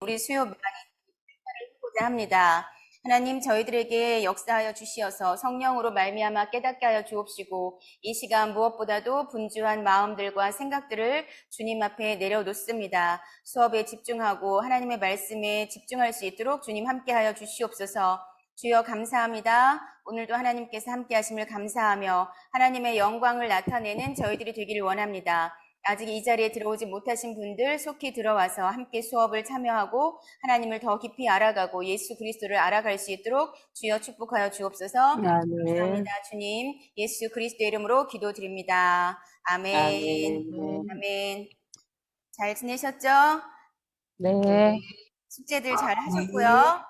우리 수요 많이 보자 합니다. 하나님 저희들에게 역사하여 주시어서 성령으로 말미암아 깨닫게 하여 주옵시고 이 시간 무엇보다도 분주한 마음들과 생각들을 주님 앞에 내려놓습니다. 수업에 집중하고 하나님의 말씀에 집중할 수 있도록 주님 함께하여 주시옵소서. 주여 감사합니다. 오늘도 하나님께서 함께하심을 감사하며 하나님의 영광을 나타내는 저희들이 되기를 원합니다. 아직 이 자리에 들어오지 못하신 분들 속히 들어와서 함께 수업을 참여하고 하나님을 더 깊이 알아가고 예수 그리스도를 알아갈 수 있도록 주여 축복하여 주옵소서. 아멘. 감사합니다. 주님, 예수 그리스도의 이름으로 기도드립니다. 아멘. 아멘. 아멘. 잘 지내셨죠? 네. 숙제들 잘 네, 하셨고요.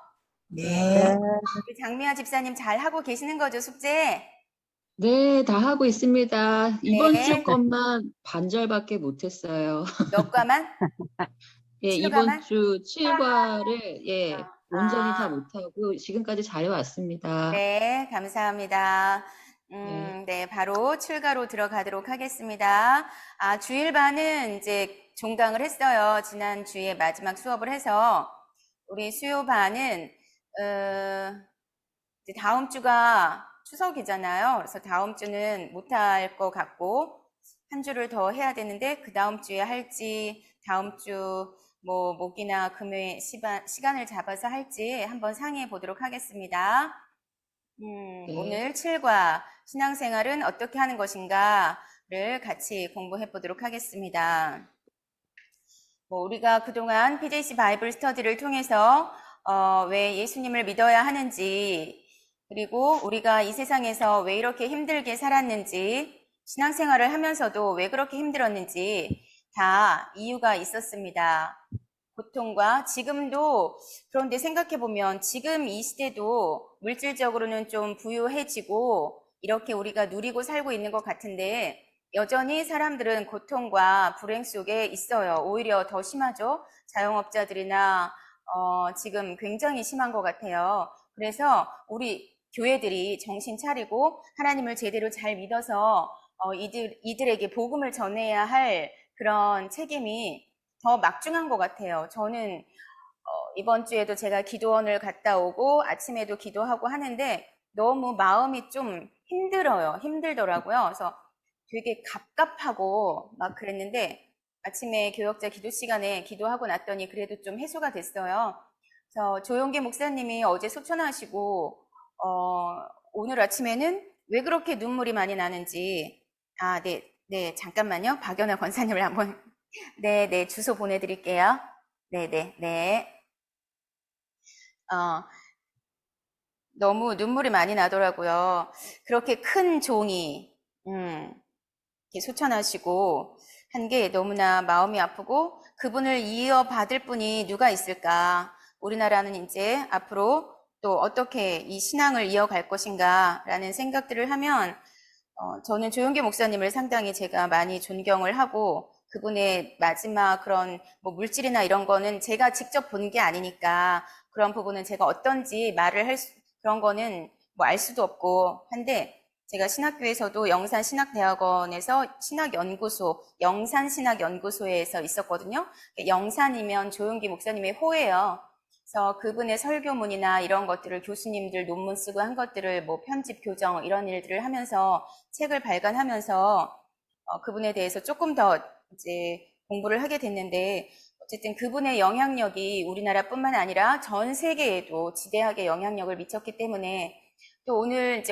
네, 우리 장미아 집사님 잘 하고 계시는 거죠, 숙제? 네, 다 하고 있습니다. 이번 주 네. 것만 반절밖에 못했어요. 몇 과만? 예, 칠과만? 이번 주 7과를 온전히 다 못하고 지금까지 잘해왔습니다. 네, 감사합니다. 네, 바로 출가로 들어가도록 하겠습니다. 주일반은 이제 종강을 했어요. 지난 주에 마지막 수업을 해서 우리 수요반은 이제 다음 주가 추석이잖아요. 그래서 다음 주는 못할 것 같고 한 주를 더 해야 되는데 그 다음 주에 할지 다음 주 뭐 목이나 금요일 시간을 잡아서 할지 한번 상의해 보도록 하겠습니다. 네. 오늘 7과 신앙생활은 어떻게 하는 것인가를 같이 공부해 보도록 하겠습니다. 우리가 그동안 PJC 바이블 스터디를 통해서 왜 예수님을 믿어야 하는지, 그리고 우리가 이 세상에서 왜 이렇게 힘들게 살았는지, 신앙생활을 하면서도 왜 그렇게 힘들었는지 다 이유가 있었습니다. 고통과 지금도, 그런데 생각해보면 지금 이 시대도 물질적으로는 좀 부유해지고 이렇게 우리가 누리고 살고 있는 것 같은데 여전히 사람들은 고통과 불행 속에 있어요. 오히려 더 심하죠. 자영업자들이나 지금 굉장히 심한 것 같아요. 그래서 우리 교회들이 정신 차리고 하나님을 제대로 잘 믿어서 이들에게 복음을 전해야 할 그런 책임이 더 막중한 것 같아요. 저는 이번 주에도 제가 기도원을 갔다 오고 아침에도 기도하고 하는데 너무 마음이 좀 힘들더라고요. 그래서 되게 갑갑하고 막 그랬는데 아침에 교역자 기도 시간에 기도하고 났더니 그래도 좀 해소가 됐어요. 그래서 조용기 목사님이 어제 소천하시고 오늘 아침에는 왜 그렇게 눈물이 많이 나는지 네, 잠깐만요. 박연아 권사님을 한번 네, 주소 보내드릴게요. 네. 너무 눈물이 많이 나더라고요. 그렇게 큰 종이, 이렇게 소천하시고 한 게 너무나 마음이 아프고 그분을 이어받을 분이 누가 있을까? 우리나라는 이제 앞으로 또 어떻게 이 신앙을 이어갈 것인가 라는 생각들을 하면 저는 조용기 목사님을 상당히 제가 많이 존경을 하고 그분의 마지막 그런 뭐 물질이나 이런 거는 제가 직접 본 게 아니니까 그런 부분은 제가 어떤지 말을 그런 거는 뭐 알 수도 없고 한데 제가 신학교에서도 영산신학대학원에서 신학연구소, 영산신학연구소에서 있었거든요. 영산이면 조용기 목사님의 호예요. 그래서 그분의 설교문이나 이런 것들을 교수님들 논문 쓰고 한 것들을 뭐 편집, 교정 이런 일들을 하면서 책을 발간하면서 그분에 대해서 조금 더 이제 공부를 하게 됐는데 어쨌든 그분의 영향력이 우리나라뿐만 아니라 전 세계에도 지대하게 영향력을 미쳤기 때문에 또 오늘 이제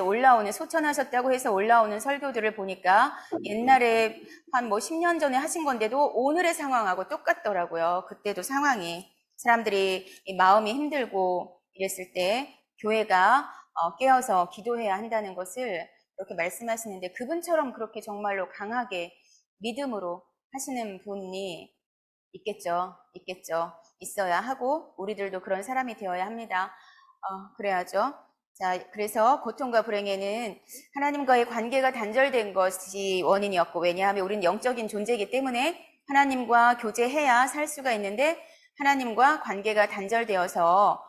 소천하셨다고 해서 올라오는 설교들을 보니까 옛날에 한 뭐 10년 전에 하신 건데도 오늘의 상황하고 똑같더라고요. 그때도 상황이 사람들이 마음이 힘들고 이랬을 때 교회가 깨어서 기도해야 한다는 것을 이렇게 말씀하시는데 그분처럼 그렇게 정말로 강하게 믿음으로 하시는 분이 있겠죠. 있어야 하고 우리들도 그런 사람이 되어야 합니다. 그래야죠. 자, 그래서 고통과 불행에는 하나님과의 관계가 단절된 것이 원인이었고 왜냐하면 우리는 영적인 존재이기 때문에 하나님과 교제해야 살 수가 있는데 하나님과 관계가 단절되어서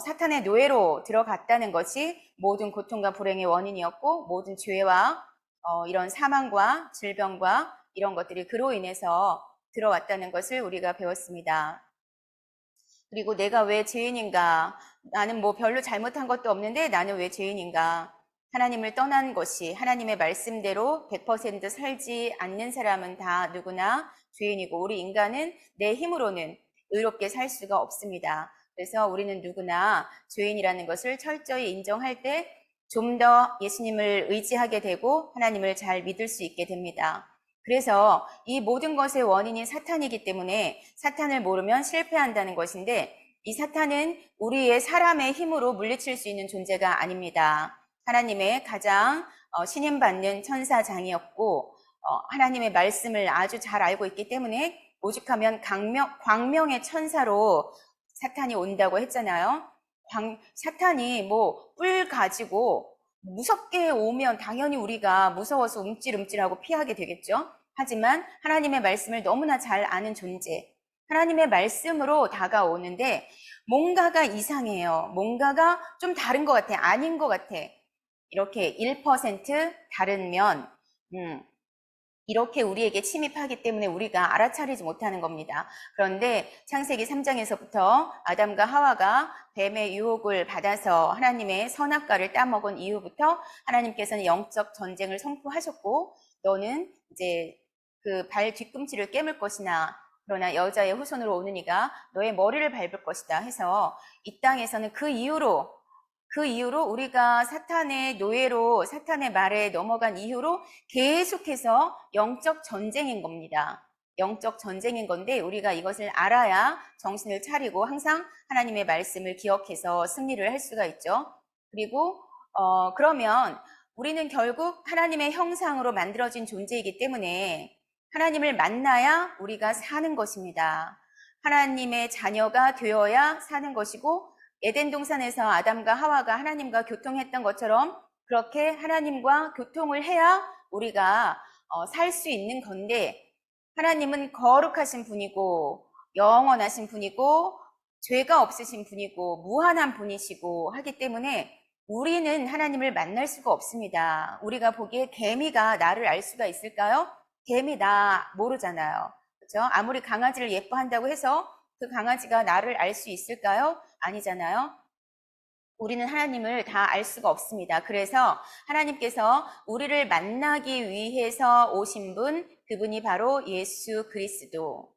사탄의 노예로 들어갔다는 것이 모든 고통과 불행의 원인이었고 모든 죄와 이런 사망과 질병과 이런 것들이 그로 인해서 들어왔다는 것을 우리가 배웠습니다. 그리고 내가 왜 죄인인가? 나는 뭐 별로 잘못한 것도 없는데 나는 왜 죄인인가? 하나님을 떠난 것이 하나님의 말씀대로 100% 살지 않는 사람은 다 누구나 죄인이고 우리 인간은 내 힘으로는 의롭게 살 수가 없습니다. 그래서 우리는 누구나 죄인이라는 것을 철저히 인정할 때 좀 더 예수님을 의지하게 되고 하나님을 잘 믿을 수 있게 됩니다. 그래서 이 모든 것의 원인이 사탄이기 때문에 사탄을 모르면 실패한다는 것인데 이 사탄은 우리의 사람의 힘으로 물리칠 수 있는 존재가 아닙니다. 하나님의 가장 신임받는 천사장이었고 하나님의 말씀을 아주 잘 알고 있기 때문에 오죽하면 광명의 천사로 사탄이 온다고 했잖아요. 사탄이 뭐 뿔 가지고 무섭게 오면 당연히 우리가 무서워서 움찔움찔하고 피하게 되겠죠. 하지만 하나님의 말씀을 너무나 잘 아는 존재, 하나님의 말씀으로 다가오는데 뭔가가 이상해요. 뭔가가 좀 다른 것 같아. 아닌 것 같아. 이렇게 1% 다르면 이렇게 우리에게 침입하기 때문에 우리가 알아차리지 못하는 겁니다. 그런데 창세기 3장에서부터 아담과 하와가 뱀의 유혹을 받아서 하나님의 선악과를 따먹은 이후부터 하나님께서는 영적 전쟁을 선포하셨고 너는 이제 그 발 뒤꿈치를 깨물 것이나 그러나 여자의 후손으로 오는 이가 너의 머리를 밟을 것이다 해서 이 땅에서는 그 이후로 우리가 사탄의 노예로 사탄의 말에 넘어간 이후로 계속해서 영적 전쟁인 겁니다. 영적 전쟁인 건데 우리가 이것을 알아야 정신을 차리고 항상 하나님의 말씀을 기억해서 승리를 할 수가 있죠. 그리고 그러면 우리는 결국 하나님의 형상으로 만들어진 존재이기 때문에 하나님을 만나야 우리가 사는 것입니다. 하나님의 자녀가 되어야 사는 것이고 에덴 동산에서 아담과 하와가 하나님과 교통했던 것처럼 그렇게 하나님과 교통을 해야 우리가 살 수 있는 건데 하나님은 거룩하신 분이고 영원하신 분이고 죄가 없으신 분이고 무한한 분이시고 하기 때문에 우리는 하나님을 만날 수가 없습니다. 우리가 보기에 개미가 나를 알 수가 있을까요? 개미 나 모르잖아요. 그렇죠? 아무리 강아지를 예뻐한다고 해서 그 강아지가 나를 알 수 있을까요? 아니잖아요. 우리는 하나님을 다 알 수가 없습니다. 그래서 하나님께서 우리를 만나기 위해서 오신 분, 그분이 바로 예수 그리스도.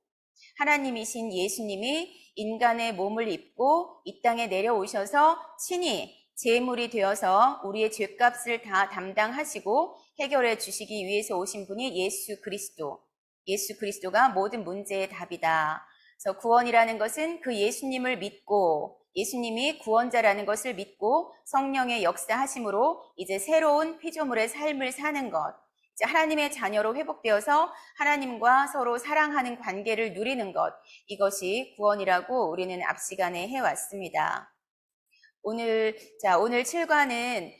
하나님이신 예수님이 인간의 몸을 입고 이 땅에 내려오셔서 친히 제물이 되어서 우리의 죄값을 다 담당하시고 해결해 주시기 위해서 오신 분이 예수 그리스도. 예수 그리스도가 모든 문제의 답이다. 그래서 구원이라는 것은 그 예수님을 믿고 예수님이 구원자라는 것을 믿고 성령의 역사하심으로 이제 새로운 피조물의 삶을 사는 것. 이제 하나님의 자녀로 회복되어서 하나님과 서로 사랑하는 관계를 누리는 것. 이것이 구원이라고 우리는 앞 시간에 해왔습니다. 오늘 7과는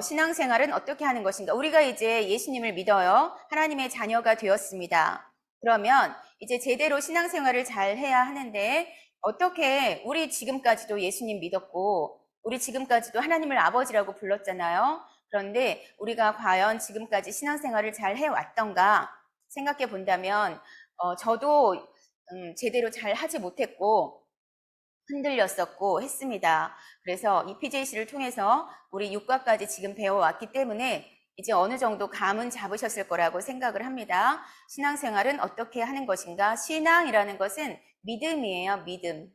신앙생활은 어떻게 하는 것인가? 우리가 이제 예수님을 믿어요. 하나님의 자녀가 되었습니다. 그러면 이제 제대로 신앙생활을 잘 해야 하는데 어떻게 우리 지금까지도 예수님 믿었고 우리 지금까지도 하나님을 아버지라고 불렀잖아요. 그런데 우리가 과연 지금까지 신앙생활을 잘 해왔던가 생각해 본다면 저도 제대로 잘 하지 못했고 흔들렸었고 했습니다. 그래서 이 PJC를 통해서 우리 6과까지 지금 배워왔기 때문에 이제 어느 정도 감은 잡으셨을 거라고 생각을 합니다. 신앙생활은 어떻게 하는 것인가? 신앙이라는 것은 믿음이에요. 믿음.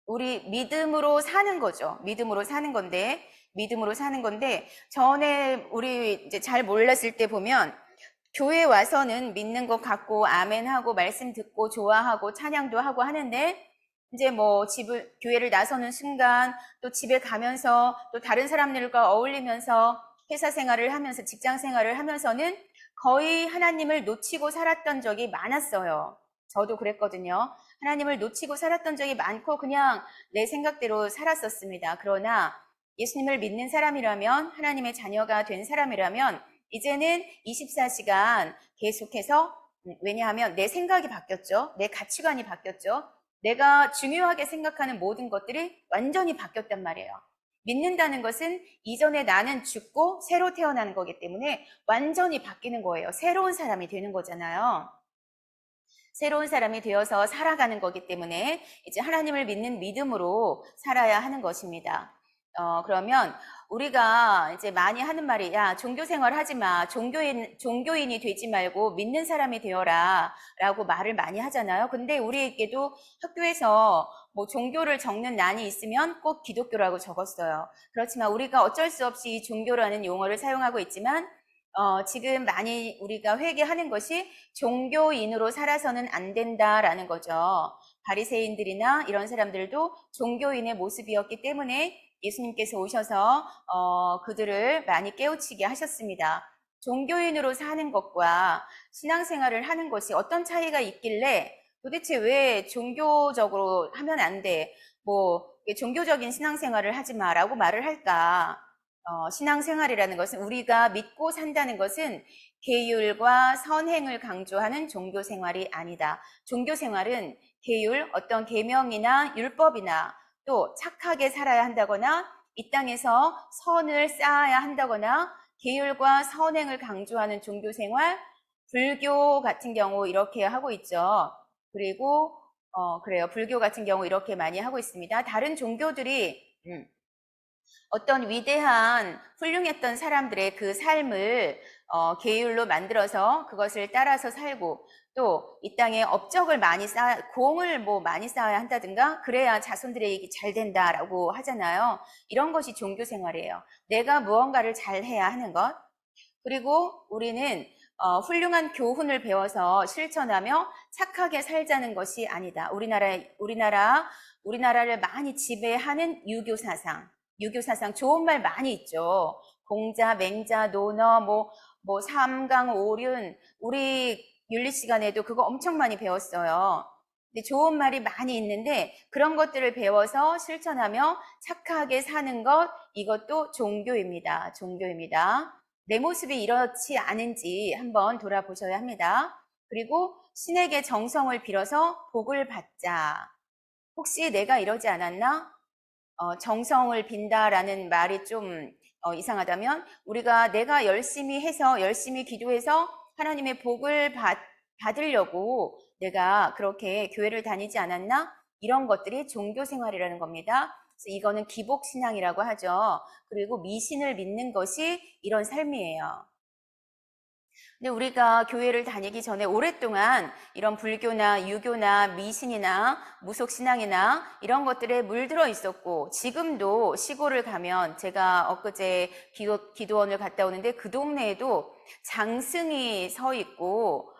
우리 믿음으로 사는 거죠. 믿음으로 사는 건데 전에 우리 이제 잘 몰랐을 때 보면 교회 와서는 믿는 것 같고 아멘하고 말씀 듣고 좋아하고 찬양도 하고 하는데 이제 뭐 교회를 나서는 순간 또 집에 가면서 또 다른 사람들과 어울리면서 회사 생활을 하면서 직장 생활을 하면서는 거의 하나님을 놓치고 살았던 적이 많았어요. 저도 그랬거든요. 하나님을 놓치고 살았던 적이 많고 그냥 내 생각대로 살았었습니다. 그러나 예수님을 믿는 사람이라면 하나님의 자녀가 된 사람이라면 이제는 24시간 계속해서 왜냐하면 내 생각이 바뀌었죠. 내 가치관이 바뀌었죠. 내가 중요하게 생각하는 모든 것들이 완전히 바뀌었단 말이에요. 믿는다는 것은 이전에 나는 죽고 새로 태어나는 거기 때문에 완전히 바뀌는 거예요. 새로운 사람이 되는 거잖아요. 새로운 사람이 되어서 살아가는 거기 때문에 이제 하나님을 믿는 믿음으로 살아야 하는 것입니다. 그러면 우리가 이제 많이 하는 말이, 야, 종교 생활 하지 마. 종교인이 되지 말고 믿는 사람이 되어라. 라고 말을 많이 하잖아요. 근데 우리에게도 학교에서 뭐 종교를 적는 난이 있으면 꼭 기독교라고 적었어요. 그렇지만 우리가 어쩔 수 없이 이 종교라는 용어를 사용하고 있지만, 지금 많이 우리가 회개하는 것이 종교인으로 살아서는 안 된다라는 거죠. 바리새인들이나 이런 사람들도 종교인의 모습이었기 때문에 예수님께서 오셔서 그들을 많이 깨우치게 하셨습니다. 종교인으로 사는 것과 신앙생활을 하는 것이 어떤 차이가 있길래 도대체 왜 종교적으로 하면 안 돼? 뭐 종교적인 신앙생활을 하지 마라고 말을 할까? 신앙생활이라는 것은 우리가 믿고 산다는 것은 계율과 선행을 강조하는 종교생활이 아니다. 종교생활은 계율, 어떤 계명이나 율법이나 또 착하게 살아야 한다거나 이 땅에서 선을 쌓아야 한다거나 계율과 선행을 강조하는 종교생활, 불교 같은 경우 이렇게 하고 있죠. 그리고 그래요. 불교 같은 경우 이렇게 많이 하고 있습니다. 다른 종교들이 어떤 위대한 훌륭했던 사람들의 그 삶을 계율로 만들어서 그것을 따라서 살고 또 이 땅에 업적을 많이 공을 뭐 많이 쌓아야 한다든가 그래야 자손들에게 잘 된다라고 하잖아요. 이런 것이 종교 생활이에요. 내가 무언가를 잘 해야 하는 것. 그리고 우리는 훌륭한 교훈을 배워서 실천하며 착하게 살자는 것이 아니다. 우리나라를 많이 지배하는 유교 사상 좋은 말 많이 있죠. 공자, 맹자, 논어, 뭐 삼강, 오륜, 우리 윤리 시간에도 그거 엄청 많이 배웠어요. 근데 좋은 말이 많이 있는데 그런 것들을 배워서 실천하며 착하게 사는 것, 이것도 종교입니다. 종교입니다. 내 모습이 이렇지 않은지 한번 돌아보셔야 합니다. 그리고 신에게 정성을 빌어서 복을 받자. 혹시 내가 이러지 않았나? 정성을 빈다라는 말이 좀 이상하다면 내가 열심히 해서 열심히 기도해서 하나님의 복을 받으려고 내가 그렇게 교회를 다니지 않았나? 이런 것들이 종교 생활이라는 겁니다. 그래서 이거는 기복신앙이라고 하죠. 그리고 미신을 믿는 것이 이런 삶이에요. 근데 우리가 교회를 다니기 전에 오랫동안 이런 불교나 유교나 미신이나 무속신앙이나 이런 것들에 물들어 있었고 지금도 시골을 가면 제가 엊그제 기도원을 갔다 오는데 그 동네에도 장승이 서 있고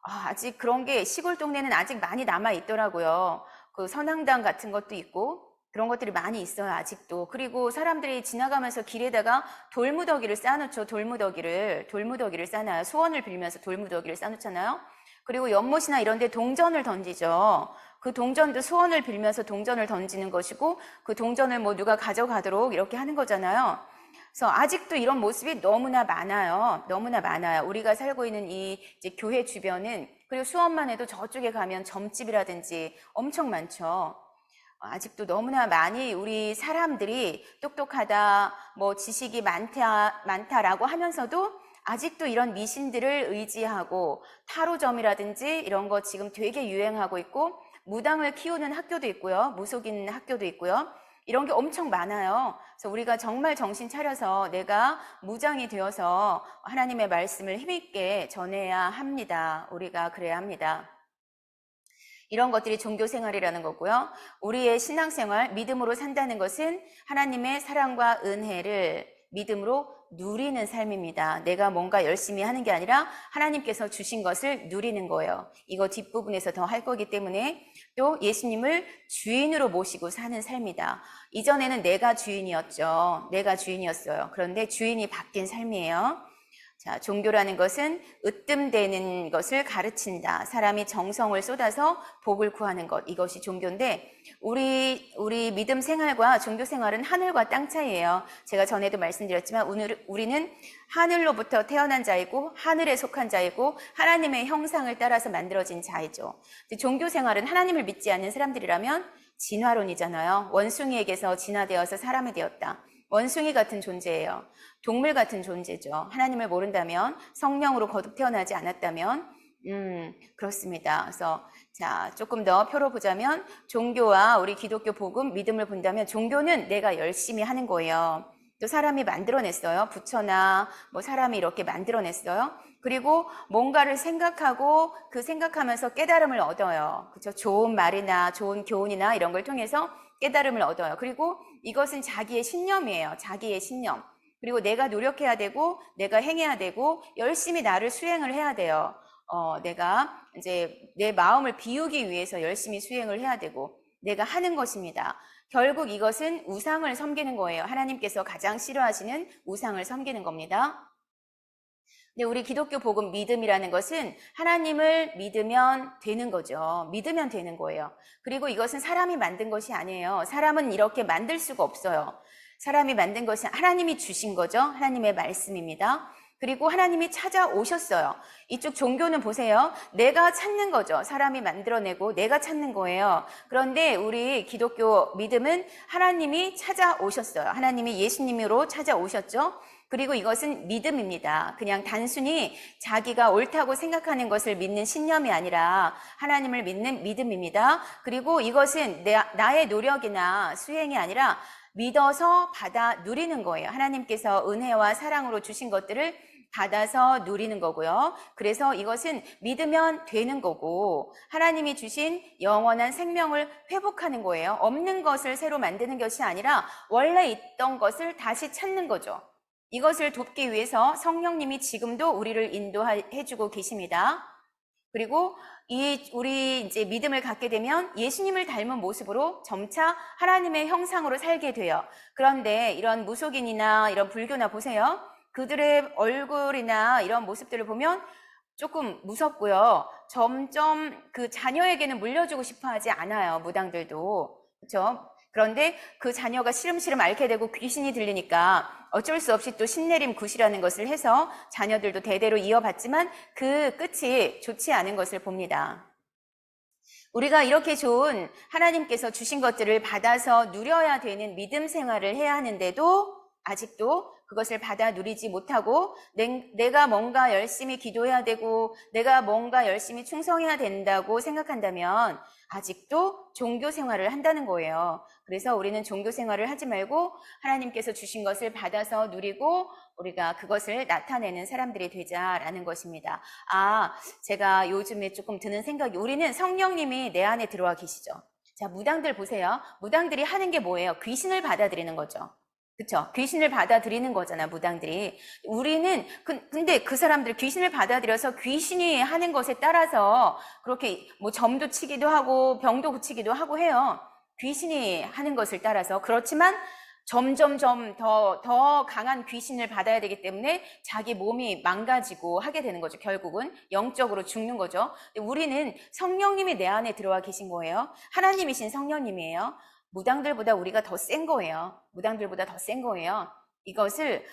아직 그런 게 시골 동네는 아직 많이 남아 있더라고요. 그 선앙당 같은 것도 있고 그런 것들이 많이 있어요, 아직도. 그리고 사람들이 지나가면서 길에다가 돌무더기를 쌓아놓죠, 돌무더기를 쌓아놔요. 소원을 빌면서 돌무더기를 쌓아놓잖아요. 그리고 연못이나 이런 데 동전을 던지죠. 그 동전도 소원을 빌면서 동전을 던지는 것이고, 그 동전을 뭐 누가 가져가도록 이렇게 하는 거잖아요. 그래서 아직도 이런 모습이 너무나 많아요. 너무나 많아요. 우리가 살고 있는 이 이제 교회 주변은, 그리고 수원만 해도 저쪽에 가면 점집이라든지 엄청 많죠. 아직도 너무나 많이 우리 사람들이 똑똑하다, 뭐 지식이 많다라고 하면서도 아직도 이런 미신들을 의지하고 타로점이라든지 이런 거 지금 되게 유행하고 있고 무당을 키우는 학교도 있고요. 무속인 학교도 있고요. 이런 게 엄청 많아요. 그래서 우리가 정말 정신 차려서 내가 무장이 되어서 하나님의 말씀을 힘있게 전해야 합니다. 우리가 그래야 합니다. 이런 것들이 종교 생활이라는 거고요. 우리의 신앙생활, 믿음으로 산다는 것은 하나님의 사랑과 은혜를 믿음으로 누리는 삶입니다. 내가 뭔가 열심히 하는 게 아니라 하나님께서 주신 것을 누리는 거예요. 이거 뒷부분에서 더 할 거기 때문에 또 예수님을 주인으로 모시고 사는 삶이다. 이전에는 내가 주인이었죠. 내가 주인이었어요. 그런데 주인이 바뀐 삶이에요. 자, 종교라는 것은 으뜸되는 것을 가르친다. 사람이 정성을 쏟아서 복을 구하는 것. 이것이 종교인데, 우리 믿음 생활과 종교 생활은 하늘과 땅 차이예요. 제가 전에도 말씀드렸지만, 우리는 하늘로부터 태어난 자이고, 하늘에 속한 자이고, 하나님의 형상을 따라서 만들어진 자이죠. 종교 생활은 하나님을 믿지 않는 사람들이라면 진화론이잖아요. 원숭이에게서 진화되어서 사람이 되었다. 원숭이 같은 존재예요. 동물 같은 존재죠. 하나님을 모른다면, 성령으로 거듭 태어나지 않았다면, 그렇습니다. 그래서 자, 조금 더 표로 보자면 종교와 우리 기독교 복음, 믿음을 본다면 종교는 내가 열심히 하는 거예요. 또 사람이 만들어냈어요. 부처나 뭐 사람이 이렇게 만들어냈어요. 그리고 뭔가를 생각하고 그 생각하면서 깨달음을 얻어요. 그렇죠? 좋은 말이나 좋은 교훈이나 이런 걸 통해서 깨달음을 얻어요. 그리고 이것은 자기의 신념이에요. 자기의 신념. 그리고 내가 노력해야 되고 내가 행해야 되고 열심히 나를 수행을 해야 돼요. 내가 이제 내 마음을 비우기 위해서 열심히 수행을 해야 되고 내가 하는 것입니다. 결국 이것은 우상을 섬기는 거예요. 하나님께서 가장 싫어하시는 우상을 섬기는 겁니다. 근데 우리 기독교 복음 믿음이라는 것은 하나님을 믿으면 되는 거죠. 믿으면 되는 거예요. 그리고 이것은 사람이 만든 것이 아니에요. 사람은 이렇게 만들 수가 없어요. 사람이 만든 것은 하나님이 주신 거죠. 하나님의 말씀입니다. 그리고 하나님이 찾아오셨어요. 이쪽 종교는 보세요. 내가 찾는 거죠. 사람이 만들어내고 내가 찾는 거예요. 그런데 우리 기독교 믿음은 하나님이 찾아오셨어요. 하나님이 예수님으로 찾아오셨죠. 그리고 이것은 믿음입니다. 그냥 단순히 자기가 옳다고 생각하는 것을 믿는 신념이 아니라 하나님을 믿는 믿음입니다. 그리고 이것은 나의 노력이나 수행이 아니라 믿어서 받아 누리는 거예요. 하나님께서 은혜와 사랑으로 주신 것들을 받아서 누리는 거고요. 그래서 이것은 믿으면 되는 거고 하나님이 주신 영원한 생명을 회복하는 거예요. 없는 것을 새로 만드는 것이 아니라 원래 있던 것을 다시 찾는 거죠. 이것을 돕기 위해서 성령님이 지금도 우리를 인도해주고 계십니다. 그리고 우리 이제 믿음을 갖게 되면 예수님을 닮은 모습으로 점차 하나님의 형상으로 살게 돼요. 그런데 이런 무속인이나 이런 불교나 보세요. 그들의 얼굴이나 이런 모습들을 보면 조금 무섭고요. 점점 그 자녀에게는 물려주고 싶어 하지 않아요. 무당들도. 그렇죠? 그런데 그 자녀가 시름시름 앓게 되고 귀신이 들리니까 어쩔 수 없이 또 신내림 굿이라는 것을 해서 자녀들도 대대로 이어받지만 그 끝이 좋지 않은 것을 봅니다. 우리가 이렇게 좋은 하나님께서 주신 것들을 받아서 누려야 되는 믿음 생활을 해야 하는데도 아직도 그것을 받아 누리지 못하고 내가 뭔가 열심히 기도해야 되고 내가 뭔가 열심히 충성해야 된다고 생각한다면 아직도 종교 생활을 한다는 거예요. 그래서 우리는 종교 생활을 하지 말고 하나님께서 주신 것을 받아서 누리고 우리가 그것을 나타내는 사람들이 되자라는 것입니다. 제가 요즘에 조금 드는 생각이 우리는 성령님이 내 안에 들어와 계시죠. 자, 무당들 보세요. 무당들이 하는 게 뭐예요? 귀신을 받아들이는 거죠. 그쵸? 귀신을 받아들이는 거잖아, 무당들이. 우리는, 근데 그 사람들 귀신을 받아들여서 귀신이 하는 것에 따라서 그렇게 뭐 점도 치기도 하고 병도 고치기도 하고 해요. 귀신이 하는 것을 따라서. 그렇지만 점점점 더 강한 귀신을 받아야 되기 때문에 자기 몸이 망가지고 하게 되는 거죠. 결국은 영적으로 죽는 거죠. 우리는 성령님이 내 안에 들어와 계신 거예요. 하나님이신 성령님이에요. 무당들보다 우리가 더 센 거예요. 무당들보다 더 센 거예요. 이것을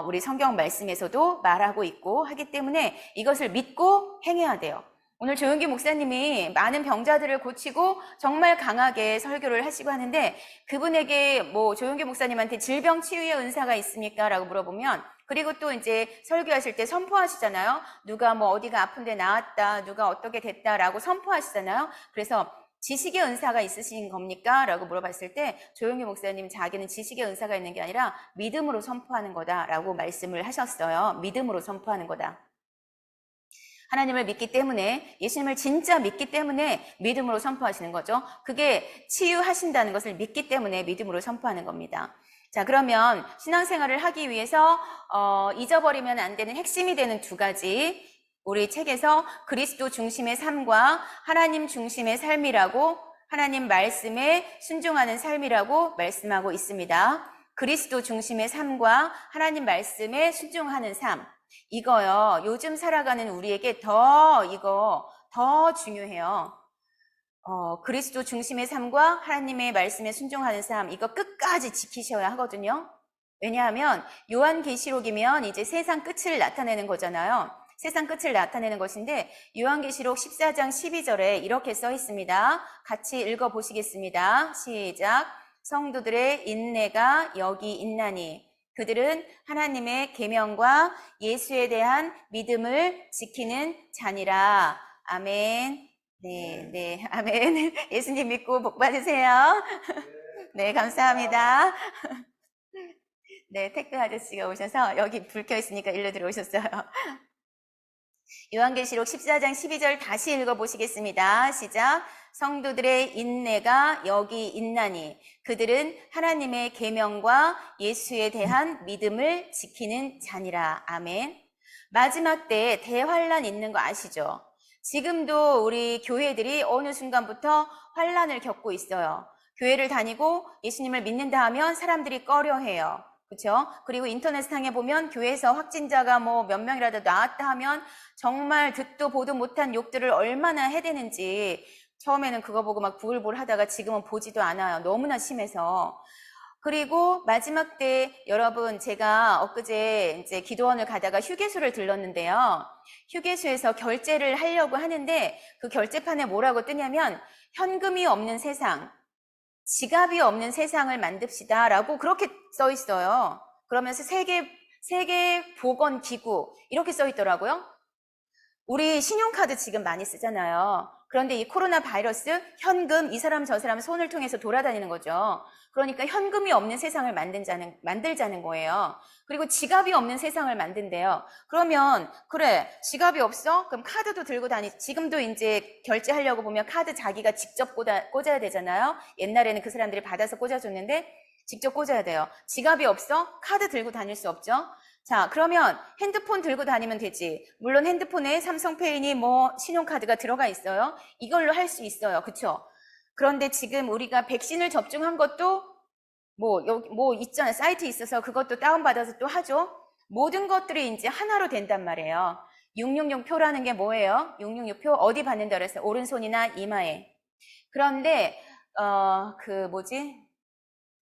우리 성경 말씀에서도 말하고 있고 하기 때문에 이것을 믿고 행해야 돼요. 오늘 조용기 목사님이 많은 병자들을 고치고 정말 강하게 설교를 하시고 하는데 그분에게 뭐 조용기 목사님한테 질병 치유의 은사가 있습니까? 라고 물어보면 그리고 또 이제 설교하실 때 선포하시잖아요. 누가 뭐 어디가 아픈데 나았다, 누가 어떻게 됐다라고 선포하시잖아요. 그래서 지식의 은사가 있으신 겁니까? 라고 물어봤을 때 조용기 목사님 자기는 지식의 은사가 있는 게 아니라 믿음으로 선포하는 거다라고 말씀을 하셨어요. 믿음으로 선포하는 거다. 하나님을 믿기 때문에 예수님을 진짜 믿기 때문에 믿음으로 선포하시는 거죠. 그게 치유하신다는 것을 믿기 때문에 믿음으로 선포하는 겁니다. 자, 그러면 신앙생활을 하기 위해서 잊어버리면 안 되는 핵심이 되는 두 가지 우리 책에서 그리스도 중심의 삶과 하나님 중심의 삶이라고 하나님 말씀에 순종하는 삶이라고 말씀하고 있습니다. 그리스도 중심의 삶과 하나님 말씀에 순종하는 삶. 이거요. 요즘 살아가는 우리에게 더 중요해요. 그리스도 중심의 삶과 하나님의 말씀에 순종하는 삶. 이거 끝까지 지키셔야 하거든요. 왜냐하면 요한계시록이면 이제 세상 끝을 나타내는 거잖아요. 세상 끝을 나타내는 것인데 요한계시록 14장 12절에 이렇게 써 있습니다. 같이 읽어보시겠습니다. 시작. 성도들의 인내가 여기 있나니 그들은 하나님의 계명과 예수에 대한 믿음을 지키는 자니라. 아멘. 네, 네, 아멘. 예수님 믿고 복 받으세요. 네, 감사합니다. 네, 택배 아저씨가 오셔서 여기 불 켜 있으니까 일로 들어오셨어요. 요한계시록 14장 12절 다시 읽어보시겠습니다. 시작. 성도들의 인내가 여기 있나니 그들은 하나님의 계명과 예수에 대한 믿음을 지키는 자니라. 아멘. 마지막 때에 대환란 있는 거 아시죠? 지금도 우리 교회들이 어느 순간부터 환란을 겪고 있어요. 교회를 다니고 예수님을 믿는다 하면 사람들이 꺼려해요. 그렇죠? 그리고 인터넷상에 보면 교회에서 확진자가 뭐 몇 명이라도 나왔다 하면 정말 듣도 보도 못한 욕들을 얼마나 해대는지 처음에는 그거 보고 막 부글부글 하다가 지금은 보지도 않아요. 너무나 심해서. 그리고 마지막 때 여러분 제가 엊그제 이제 기도원을 가다가 휴게소를 들렀는데요. 휴게소에서 결제를 하려고 하는데 그 결제판에 뭐라고 뜨냐면 현금이 없는 세상, 지갑이 없는 세상을 만듭시다 라고 그렇게 써 있어요. 그러면서 세계보건기구 이렇게 써 있더라고요. 우리 신용카드 지금 많이 쓰잖아요. 그런데 이 코로나 바이러스, 현금, 이 사람 저 사람 손을 통해서 돌아다니는 거죠. 그러니까 현금이 없는 세상을 만들자는 거예요. 그리고 지갑이 없는 세상을 만든대요. 그러면 그래, 지갑이 없어? 그럼 카드도 들고 지금도 이제 결제하려고 보면 카드 자기가 직접 꽂아야 되잖아요. 옛날에는 그 사람들이 받아서 꽂아줬는데 직접 꽂아야 돼요. 지갑이 없어? 카드 들고 다닐 수 없죠. 자, 그러면 핸드폰 들고 다니면 되지. 물론 핸드폰에 삼성페이니 뭐 신용카드가 들어가 있어요. 이걸로 할 수 있어요. 그쵸? 그런데 지금 우리가 백신을 접종한 것도 여기 있잖아요. 사이트 있어서 그것도 다운받아서 또 하죠. 모든 것들이 이제 하나로 된단 말이에요. 666표라는 게 뭐예요? 666표 어디 받는다 그랬어요? 오른손이나 이마에. 그런데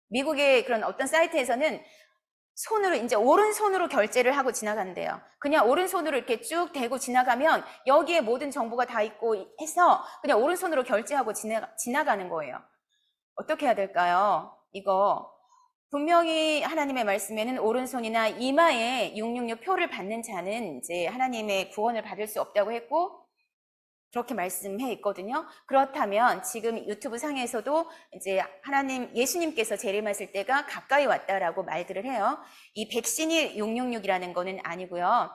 미국의 그런 어떤 사이트에서는 손으로 이제 오른손으로 결제를 하고 지나간대요. 그냥 오른손으로 이렇게 쭉 대고 지나가면 여기에 모든 정보가 다 있고 해서 그냥 오른손으로 결제하고 지나가는 거예요. 어떻게 해야 될까요? 이거 분명히 하나님의 말씀에는 오른손이나 이마에 666표를 받는 자는 이제 하나님의 구원을 받을 수 없다고 했고 그렇게 말씀해 있거든요. 그렇다면 지금 유튜브 상에서도 이제 예수님께서 재림하실 때가 가까이 왔다라고 말들을 해요. 이 백신이 666이라는 거는 아니고요.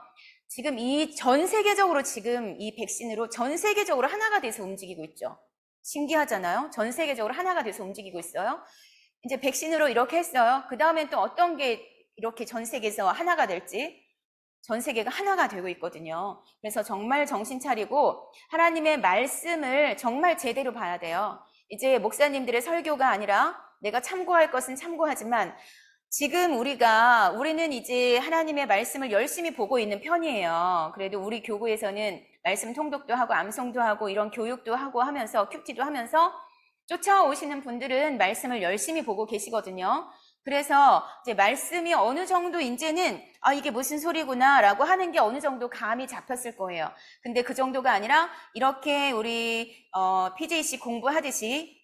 지금 전 세계적으로 지금 이 백신으로 전 세계적으로 하나가 돼서 움직이고 있죠. 신기하잖아요. 전 세계적으로 하나가 돼서 움직이고 있어요. 이제 백신으로 이렇게 했어요. 그 다음엔 또 어떤 게 이렇게 전 세계에서 하나가 될지 전 세계가 하나가 되고 있거든요. 그래서 정말 정신 차리고 하나님의 말씀을 정말 제대로 봐야 돼요. 이제 목사님들의 설교가 아니라 내가 참고할 것은 참고하지만 지금 우리는 이제 하나님의 말씀을 열심히 보고 있는 편이에요. 그래도 우리 교구에서는 말씀 통독도 하고 암송도 하고 이런 교육도 하고 하면서 큐티도 하면서 쫓아오시는 분들은 말씀을 열심히 보고 계시거든요. 그래서 이제 말씀이 어느 정도 이제는 이게 무슨 소리구나 라고 하는 게 어느 정도 감이 잡혔을 거예요. 근데 그 정도가 아니라 이렇게 우리 PJC 공부하듯이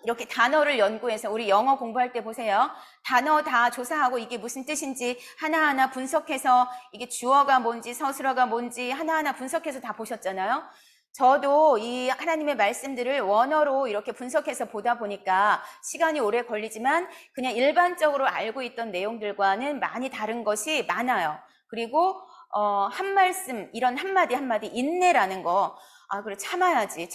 이렇게 단어를 연구해서 우리 영어 공부할 때 보세요. 단어 다 조사하고 이게 무슨 뜻인지 하나하나 분석해서 이게 주어가 뭔지 서술어가 뭔지 하나하나 분석해서 다 보셨잖아요. 저도 이 하나님의 말씀들을 원어로 이렇게 분석해서 보다 보니까 시간이 오래 걸리지만 그냥 일반적으로 알고 있던 내용들과는 많이 다른 것이 많아요. 그리고 한 말씀, 이런 한마디 한마디 인내라는 거, 그래 참아야지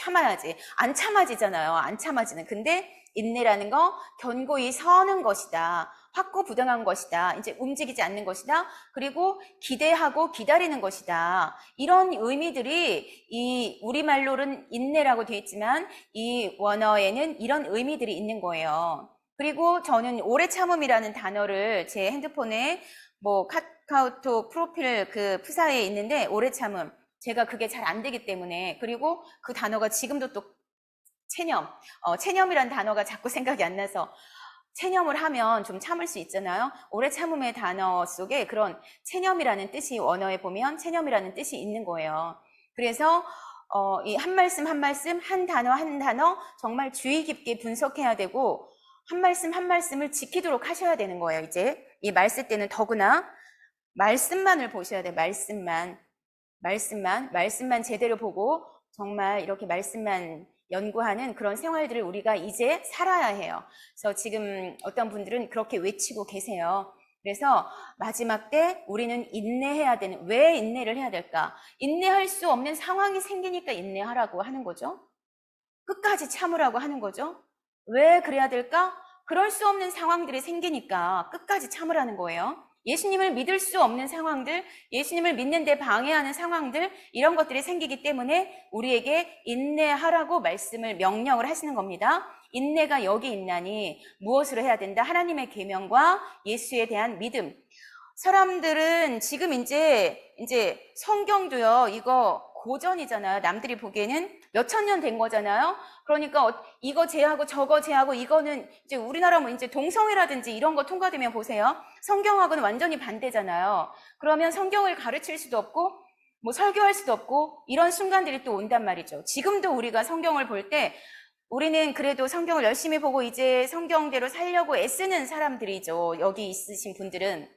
안 참아지잖아요. 안 참아지는. 근데 인내라는 거 견고히 서는 것이다. 확고부당한 것이다. 이제 움직이지 않는 것이다. 그리고 기대하고 기다리는 것이다. 이런 의미들이 이 우리말로는 인내라고 되어 있지만 이 원어에는 이런 의미들이 있는 거예요. 그리고 저는 오래 참음이라는 단어를 제 핸드폰에 카카오톡 프로필 그 프사에 있는데 오래 참음. 제가 그게 잘 안 되기 때문에 그리고 그 단어가 지금도 또 체념이라는 단어가 자꾸 생각이 안 나서 체념을 하면 좀 참을 수 있잖아요. 오래 참음의 단어 속에 그런 체념이라는 뜻이 원어에 보면 체념이라는 뜻이 있는 거예요. 그래서 이 한 말씀 한 말씀 한 단어 한 단어 정말 주의 깊게 분석해야 되고 한 말씀 한 말씀을 지키도록 하셔야 되는 거예요. 이제 이 말 쓸 때는 더구나 말씀만을 보셔야 돼요. 말씀만 제대로 보고 정말 이렇게 말씀만 연구하는 그런 생활들을 우리가 이제 살아야 해요. 그래서 지금 어떤 분들은 그렇게 외치고 계세요. 그래서 마지막 때 우리는 인내해야 되는, 왜 인내를 해야 될까? 인내할 수 없는 상황이 생기니까 인내하라고 하는 거죠. 끝까지 참으라고 하는 거죠. 왜 그래야 될까? 그럴 수 없는 상황들이 생기니까 끝까지 참으라는 거예요. 예수님을 믿을 수 없는 상황들, 예수님을 믿는데 방해하는 상황들, 이런 것들이 생기기 때문에 우리에게 인내하라고 말씀을 명령을 하시는 겁니다. 인내가 여기 있나니 무엇으로 해야 된다? 하나님의 계명과 예수에 대한 믿음. 사람들은 지금 이제 성경도요, 이거 고전이잖아요. 남들이 보기에는 몇천 년 된 거잖아요. 그러니까 이거 제하고 저거 제하고 이거는 이제 우리나라 뭐 이제 동성애라든지 이런 거 통과되면 보세요. 성경하고는 완전히 반대잖아요. 그러면 성경을 가르칠 수도 없고 뭐 설교할 수도 없고 이런 순간들이 또 온단 말이죠. 지금도 우리가 성경을 볼 때 우리는 그래도 성경을 열심히 보고 이제 성경대로 살려고 애쓰는 사람들이죠. 여기 있으신 분들은.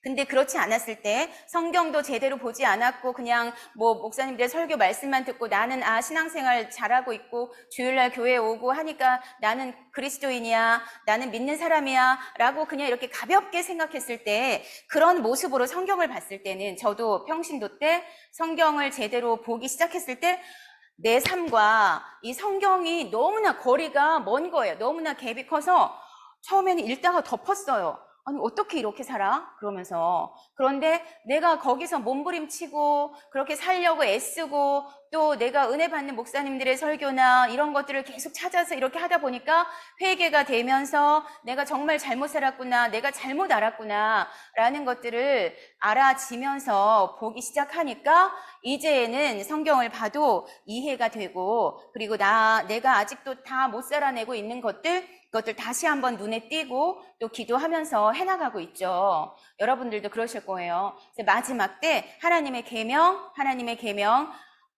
근데 그렇지 않았을 때 성경도 제대로 보지 않았고 그냥 뭐 목사님들의 설교 말씀만 듣고 나는 신앙생활 잘하고 있고 주일날 교회에 오고 하니까 나는 그리스도인이야, 나는 믿는 사람이야 라고 그냥 이렇게 가볍게 생각했을 때, 그런 모습으로 성경을 봤을 때는, 저도 평신도 때 성경을 제대로 보기 시작했을 때 내 삶과 이 성경이 너무나 거리가 먼 거예요. 너무나 갭이 커서 처음에는 읽다가 덮었어요. 아니 어떻게 이렇게 살아? 그러면서. 그런데 내가 거기서 몸부림치고 그렇게 살려고 애쓰고 또 내가 은혜 받는 목사님들의 설교나 이런 것들을 계속 찾아서 이렇게 하다 보니까 회개가 되면서 내가 정말 잘못 살았구나, 내가 잘못 알았구나 라는 것들을 알아지면서 보기 시작하니까 이제는 성경을 봐도 이해가 되고, 그리고 내가 아직도 다 못 살아내고 있는 그것들 다시 한번 눈에 띄고 또 기도하면서 해나가고 있죠. 여러분들도 그러실 거예요. 마지막 때 하나님의 계명,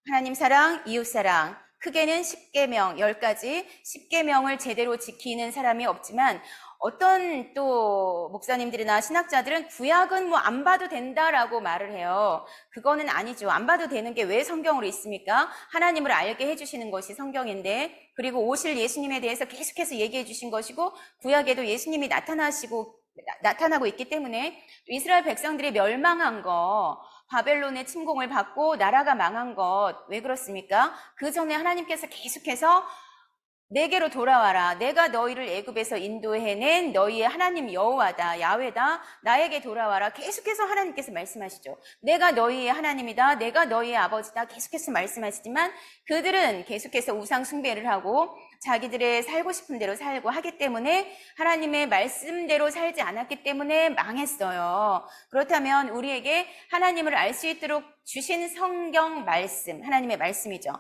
하나님 사랑, 이웃 사랑, 크게는 10계명, 10가지 10계명을 제대로 지키는 사람이 없지만, 어떤 또 목사님들이나 신학자들은 구약은 뭐 안 봐도 된다라고 말을 해요. 그거는 아니죠. 안 봐도 되는 게 왜 성경으로 있습니까? 하나님을 알게 해주시는 것이 성경인데, 그리고 오실 예수님에 대해서 계속해서 얘기해 주신 것이고, 구약에도 예수님이 나타나고 있기 때문에, 이스라엘 백성들이 멸망한 거, 바벨론의 침공을 받고 나라가 망한 것, 왜 그렇습니까? 그 전에 하나님께서 계속해서 내게로 돌아와라. 내가 너희를 애굽에서 인도해낸 너희의 하나님 여호와다, 야훼다. 나에게 돌아와라. 계속해서 하나님께서 말씀하시죠. 내가 너희의 하나님이다. 내가 너희의 아버지다. 계속해서 말씀하시지만 그들은 계속해서 우상 숭배를 하고 자기들의 살고 싶은 대로 살고 하기 때문에, 하나님의 말씀대로 살지 않았기 때문에 망했어요. 그렇다면 우리에게 하나님을 알 수 있도록 주신 성경 말씀, 하나님의 말씀이죠.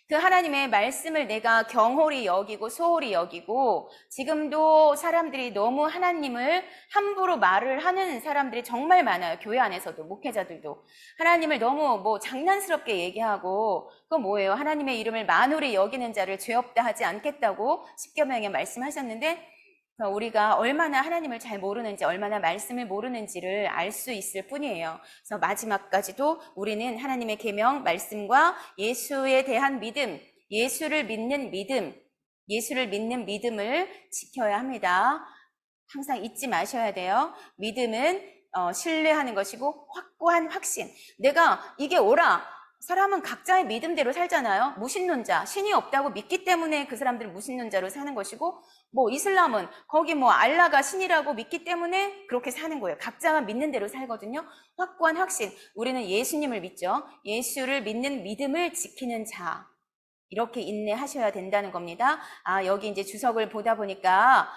그 하나님의 말씀을 내가 경홀히 여기고 소홀히 여기고, 지금도 사람들이 너무 하나님을 함부로 말을 하는 사람들이 정말 많아요. 교회 안에서도, 목회자들도 하나님을 너무 뭐 장난스럽게 얘기하고, 그거 뭐예요? 하나님의 이름을 만홀히 여기는 자를 죄 없다 하지 않겠다고 십계명에 말씀하셨는데, 우리가 얼마나 하나님을 잘 모르는지, 얼마나 말씀을 모르는지를 알 수 있을 뿐이에요. 그래서 마지막까지도 우리는 하나님의 계명, 말씀과 예수에 대한 믿음, 예수를 믿는 믿음을 지켜야 합니다. 항상 잊지 마셔야 돼요. 믿음은 신뢰하는 것이고 확고한 확신. 내가 이게 옳아. 사람은 각자의 믿음대로 살잖아요. 무신론자, 신이 없다고 믿기 때문에 그 사람들은 무신론자로 사는 것이고, 뭐 이슬람은 거기 뭐 알라가 신이라고 믿기 때문에 그렇게 사는 거예요. 각자가 믿는 대로 살거든요. 확고한 확신. 우리는 예수님을 믿죠. 예수를 믿는 믿음을 지키는 자. 이렇게 인내하셔야 된다는 겁니다. 여기 이제 주석을 보다 보니까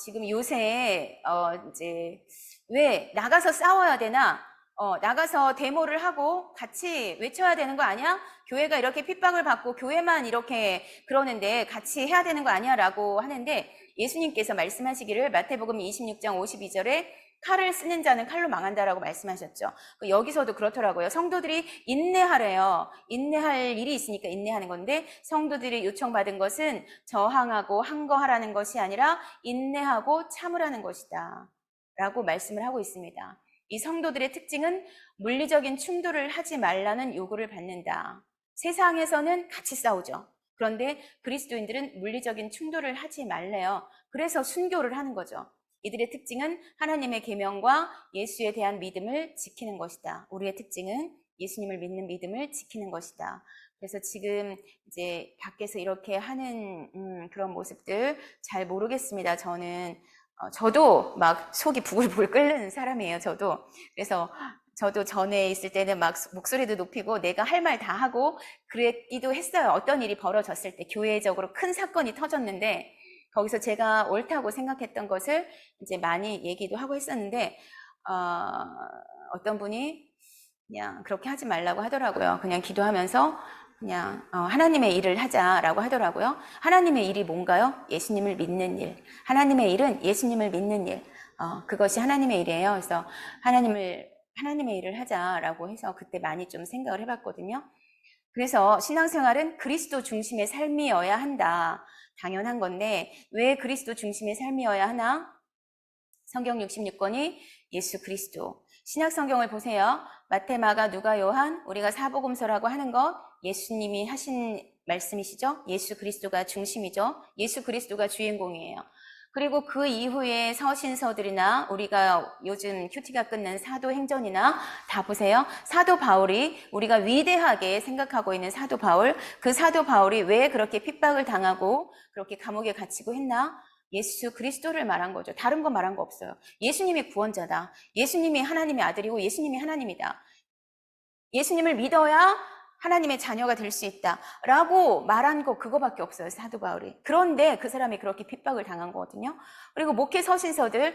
지금 요새 이제 왜 나가서 싸워야 되나? 나가서 데모를 하고 같이 외쳐야 되는 거 아니야? 교회가 이렇게 핍박을 받고 교회만 이렇게 그러는데 같이 해야 되는 거 아니야? 라고 하는데, 예수님께서 말씀하시기를 마태복음 26장 52절에 칼을 쓰는 자는 칼로 망한다라고 말씀하셨죠. 여기서도 그렇더라고요. 성도들이 인내하래요. 인내할 일이 있으니까 인내하는 건데, 성도들이 요청받은 것은 저항하고 항거하라는 것이 아니라 인내하고 참으라는 것이다 라고 말씀을 하고 있습니다. 이 성도들의 특징은 물리적인 충돌을 하지 말라는 요구를 받는다. 세상에서는 같이 싸우죠. 그런데 그리스도인들은 물리적인 충돌을 하지 말래요. 그래서 순교를 하는 거죠. 이들의 특징은 하나님의 계명과 예수에 대한 믿음을 지키는 것이다. 우리의 특징은 예수님을 믿는 믿음을 지키는 것이다. 그래서 지금 이제 밖에서 이렇게 하는 그런 모습들 잘 모르겠습니다. 저도 막 속이 부글부글 끓는 사람이에요. 그래서 저도 전에 있을 때는 막 목소리도 높이고 내가 할 말 다 하고 그랬기도 했어요. 어떤 일이 벌어졌을 때 교회적으로 큰 사건이 터졌는데 거기서 제가 옳다고 생각했던 것을 이제 많이 얘기도 하고 했었는데 어떤 분이 그냥 그렇게 하지 말라고 하더라고요. 그냥 기도하면서 그냥 하나님의 일을 하자라고 하더라고요. 하나님의 일이 뭔가요? 예수님을 믿는 일. 하나님의 일은 예수님을 믿는 일. 그것이 하나님의 일이에요. 그래서 하나님의 일을 하자라고 해서 그때 많이 좀 생각을 해봤거든요. 그래서 신앙생활은 그리스도 중심의 삶이어야 한다. 당연한 건데 왜 그리스도 중심의 삶이어야 하나? 성경 66권이 예수 그리스도. 신약 성경을 보세요. 마태, 마가, 누가, 요한, 우리가 사복음서라고 하는 것 예수님이 하신 말씀이시죠? 예수 그리스도가 중심이죠. 예수 그리스도가 주인공이에요. 그리고 그 이후에 서신서들이나 우리가 요즘 큐티가 끝난 사도행전이나 다 보세요. 사도 바울이 우리가 위대하게 생각하고 있는 사도 바울, 그 사도 바울이 왜 그렇게 핍박을 당하고 그렇게 감옥에 갇히고 했나? 예수 그리스도를 말한 거죠. 다른 거 말한 거 없어요. 예수님이 구원자다. 예수님이 하나님의 아들이고 예수님이 하나님이다. 예수님을 믿어야 하나님의 자녀가 될 수 있다 라고 말한 거 그거밖에 없어요. 사도 바울이. 그런데 그 사람이 그렇게 핍박을 당한 거거든요. 그리고 목회 서신서들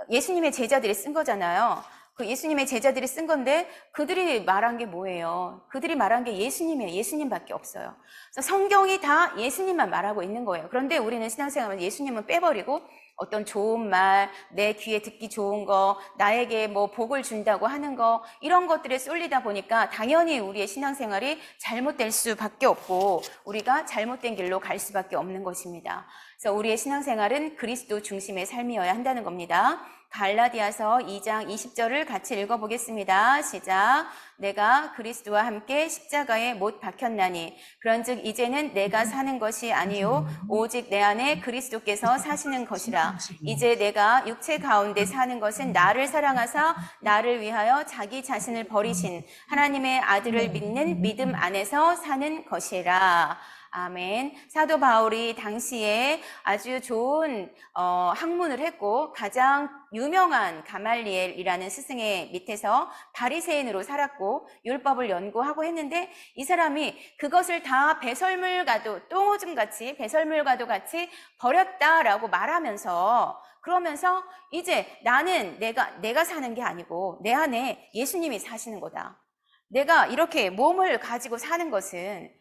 예수님의 제자들이 쓴 거잖아요. 그 예수님의 제자들이 쓴 건데 그들이 말한 게 뭐예요? 그들이 말한 게 예수님이에요. 예수님밖에 없어요. 그래서 성경이 다 예수님만 말하고 있는 거예요. 그런데 우리는 신앙생활은 예수님은 빼버리고 어떤 좋은 말, 내 귀에 듣기 좋은 거, 나에게 뭐 복을 준다고 하는 거 이런 것들에 쏠리다 보니까 당연히 우리의 신앙생활이 잘못될 수밖에 없고 우리가 잘못된 길로 갈 수밖에 없는 것입니다. 그래서 우리의 신앙생활은 그리스도 중심의 삶이어야 한다는 겁니다. 갈라디아서 2장 20절을 같이 읽어보겠습니다. 시작. 내가 그리스도와 함께 십자가에 못 박혔나니 그런즉 이제는 내가 사는 것이 아니요 오직 내 안에 그리스도께서 사시는 것이라. 이제 내가 육체 가운데 사는 것은 나를 사랑하사 나를 위하여 자기 자신을 버리신 하나님의 아들을 믿는 믿음 안에서 사는 것이라. 아멘. 사도 바울이 당시에 아주 좋은 학문을 했고 가장 유명한 가말리엘이라는 스승의 밑에서 바리새인으로 살았고 율법을 연구하고 했는데 이 사람이 그것을 다 배설물과도 똥오줌같이 배설물과도 같이 버렸다라고 말하면서 그러면서 이제 나는 내가 사는 게 아니고 내 안에 예수님이 사시는 거다. 내가 이렇게 몸을 가지고 사는 것은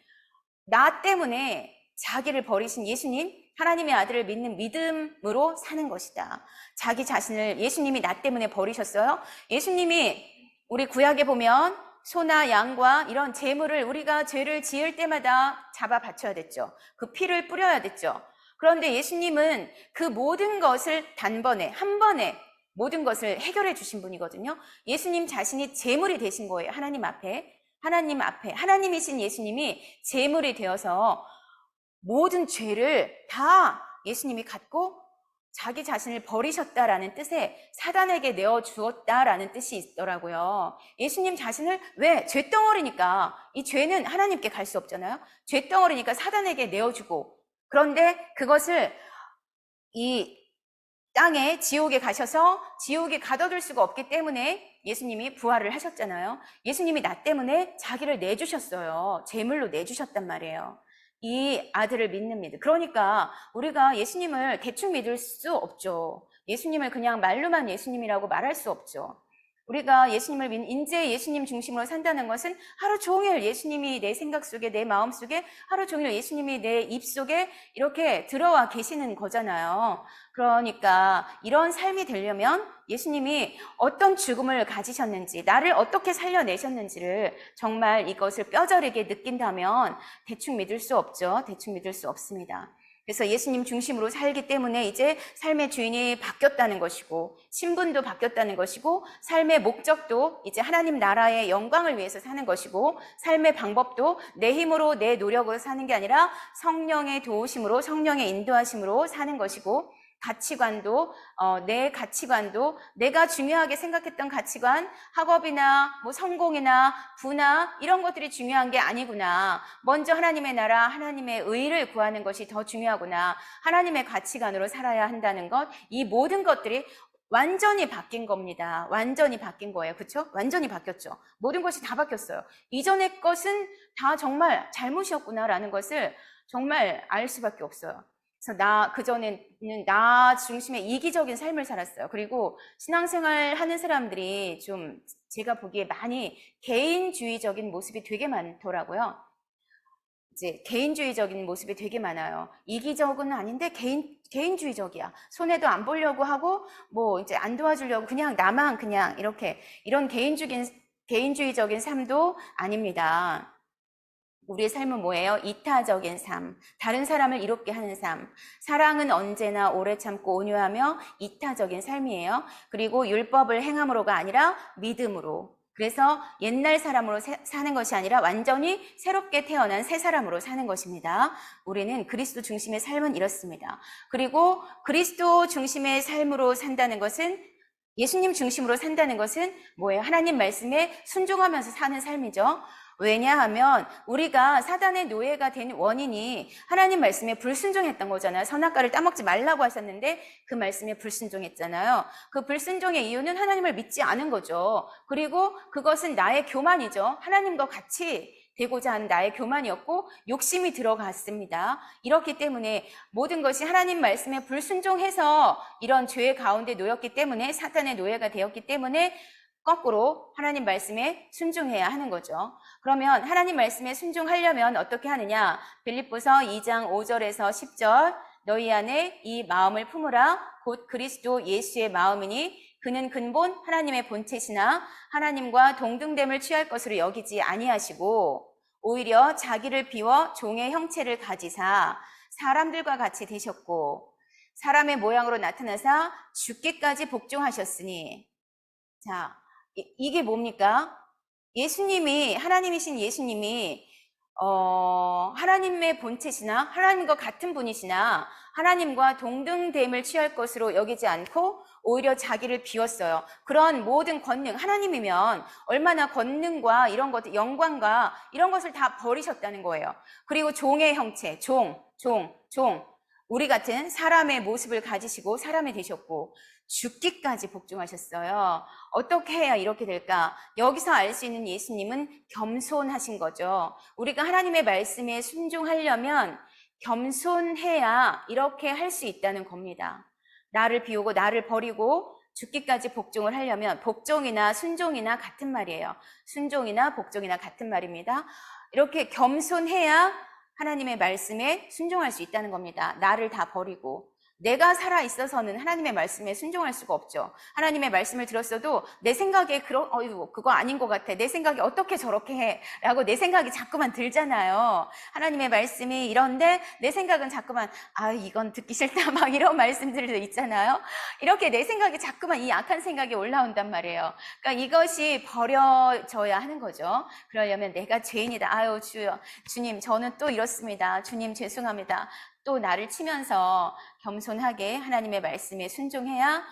나 때문에 자기를 버리신 예수님, 하나님의 아들을 믿는 믿음으로 사는 것이다. 자기 자신을 예수님이 나 때문에 버리셨어요. 예수님이 우리 구약에 보면 소나 양과 이런 제물을 우리가 죄를 지을 때마다 잡아 바쳐야 됐죠. 그 피를 뿌려야 됐죠. 그런데 예수님은 그 모든 것을 단번에 한 번에 모든 것을 해결해 주신 분이거든요. 예수님 자신이 제물이 되신 거예요. 하나님 앞에 하나님이신 예수님이 제물이 되어서 모든 죄를 다 예수님이 갖고 자기 자신을 버리셨다라는 뜻에 사단에게 내어주었다라는 뜻이 있더라고요. 예수님 자신을 왜? 죄덩어리니까 이 죄는 하나님께 갈 수 없잖아요. 죄덩어리니까 사단에게 내어주고 그런데 그것을 이 땅에 지옥에 가셔서 지옥에 가둬둘 수가 없기 때문에 예수님이 부활을 하셨잖아요. 예수님이 나 때문에 자기를 내주셨어요. 제물로 내주셨단 말이에요. 이 아들을 믿는 믿음. 그러니까 우리가 예수님을 대충 믿을 수 없죠. 예수님을 그냥 말로만 예수님이라고 말할 수 없죠. 우리가 예수님을 인제 예수님 중심으로 산다는 것은 하루 종일 예수님이 내 생각 속에, 내 마음 속에, 하루 종일 예수님이 내 입 속에 이렇게 들어와 계시는 거잖아요. 그러니까 이런 삶이 되려면 예수님이 어떤 죽음을 가지셨는지, 나를 어떻게 살려내셨는지를 정말 이것을 뼈저리게 느낀다면 대충 믿을 수 없죠. 대충 믿을 수 없습니다. 그래서 예수님 중심으로 살기 때문에 이제 삶의 주인이 바뀌었다는 것이고, 신분도 바뀌었다는 것이고, 삶의 목적도 이제 하나님 나라의 영광을 위해서 사는 것이고, 삶의 방법도 내 힘으로 내 노력으로 사는 게 아니라 성령의 도우심으로, 성령의 인도하심으로 사는 것이고, 가치관도 내 가치관도 내가 중요하게 생각했던 가치관, 학업이나 뭐 성공이나 부나 이런 것들이 중요한 게 아니구나. 먼저 하나님의 나라, 하나님의 의를 구하는 것이 더 중요하구나. 하나님의 가치관으로 살아야 한다는 것, 이 모든 것들이 완전히 바뀐 겁니다. 완전히 바뀐 거예요. 그렇죠? 완전히 바뀌었죠. 모든 것이 다 바뀌었어요. 이전의 것은 다 정말 잘못이었구나라는 것을 정말 알 수밖에 없어요. 그래서 그전에는 나 중심의 이기적인 삶을 살았어요. 그리고 신앙생활 하는 사람들이 좀 제가 보기에 많이 개인주의적인 모습이 되게 많더라고요. 이제 개인주의적인 모습이 되게 많아요. 이기적은 아닌데 개인주의적이야. 손해도 안 보려고 하고, 뭐 이제 안 도와주려고 그냥 나만 그냥 이렇게, 이런 개인주의적인 삶도 아닙니다. 우리의 삶은 뭐예요? 이타적인 삶, 다른 사람을 이롭게 하는 삶. 사랑은 언제나 오래 참고 온유하며 이타적인 삶이에요. 그리고 율법을 행함으로가 아니라 믿음으로. 그래서 옛날 사람으로 사는 것이 아니라 완전히 새롭게 태어난 새 사람으로 사는 것입니다. 우리는 그리스도 중심의 삶은 이렇습니다. 그리고 그리스도 중심의 삶으로 산다는 것은, 예수님 중심으로 산다는 것은 뭐예요? 하나님 말씀에 순종하면서 사는 삶이죠. 왜냐하면 우리가 사단의 노예가 된 원인이 하나님 말씀에 불순종했던 거잖아요. 선악과를 따먹지 말라고 하셨는데 그 말씀에 불순종했잖아요. 그 불순종의 이유는 하나님을 믿지 않은 거죠. 그리고 그것은 나의 교만이죠. 하나님과 같이 되고자 하는 나의 교만이었고 욕심이 들어갔습니다. 이렇기 때문에 모든 것이 하나님 말씀에 불순종해서 이런 죄 가운데 놓였기 때문에, 사탄의 노예가 되었기 때문에 거꾸로 하나님 말씀에 순종해야 하는 거죠. 그러면 하나님 말씀에 순종하려면 어떻게 하느냐? 빌립보서 2장 5절에서 10절, 너희 안에 이 마음을 품으라. 곧 그리스도 예수의 마음이니 그는 근본 하나님의 본체시나 하나님과 동등됨을 취할 것으로 여기지 아니하시고 오히려 자기를 비워 종의 형체를 가지사 사람들과 같이 되셨고 사람의 모양으로 나타나사 죽기까지 복종하셨으니. 자, 이게 뭡니까? 예수님이, 하나님이신 예수님이 하나님의 본체시나 하나님과 같은 분이시나 하나님과 동등됨을 취할 것으로 여기지 않고 오히려 자기를 비웠어요. 그런 모든 권능, 하나님이면 얼마나 권능과 이런 것들, 영광과 이런 것을 다 버리셨다는 거예요. 그리고 종의 형체, 종. 우리 같은 사람의 모습을 가지시고 사람이 되셨고 죽기까지 복종하셨어요. 어떻게 해야 이렇게 될까? 여기서 알 수 있는 예수님은 겸손하신 거죠. 우리가 하나님의 말씀에 순종하려면 겸손해야 이렇게 할 수 있다는 겁니다. 나를 비우고 나를 버리고 죽기까지 복종을 하려면, 복종이나 순종이나 같은 말이에요. 순종이나 복종이나 같은 말입니다. 이렇게 겸손해야 하나님의 말씀에 순종할 수 있다는 겁니다. 나를 다 버리고. 내가 살아있어서는 하나님의 말씀에 순종할 수가 없죠. 하나님의 말씀을 들었어도 내 생각에 그거 아닌 것 같아. 내 생각에 어떻게 저렇게 해? 라고 내 생각이 자꾸만 들잖아요. 하나님의 말씀이 이런데 내 생각은 자꾸만 이건 듣기 싫다 막 이런 말씀들도 있잖아요. 이렇게 내 생각이 자꾸만 이 악한 생각이 올라온단 말이에요. 그러니까 이것이 버려져야 하는 거죠. 그러려면 내가 죄인이다. 주님 저는 또 이렇습니다. 주님 죄송합니다. 또 나를 치면서 겸손하게 하나님의 말씀에 순종해야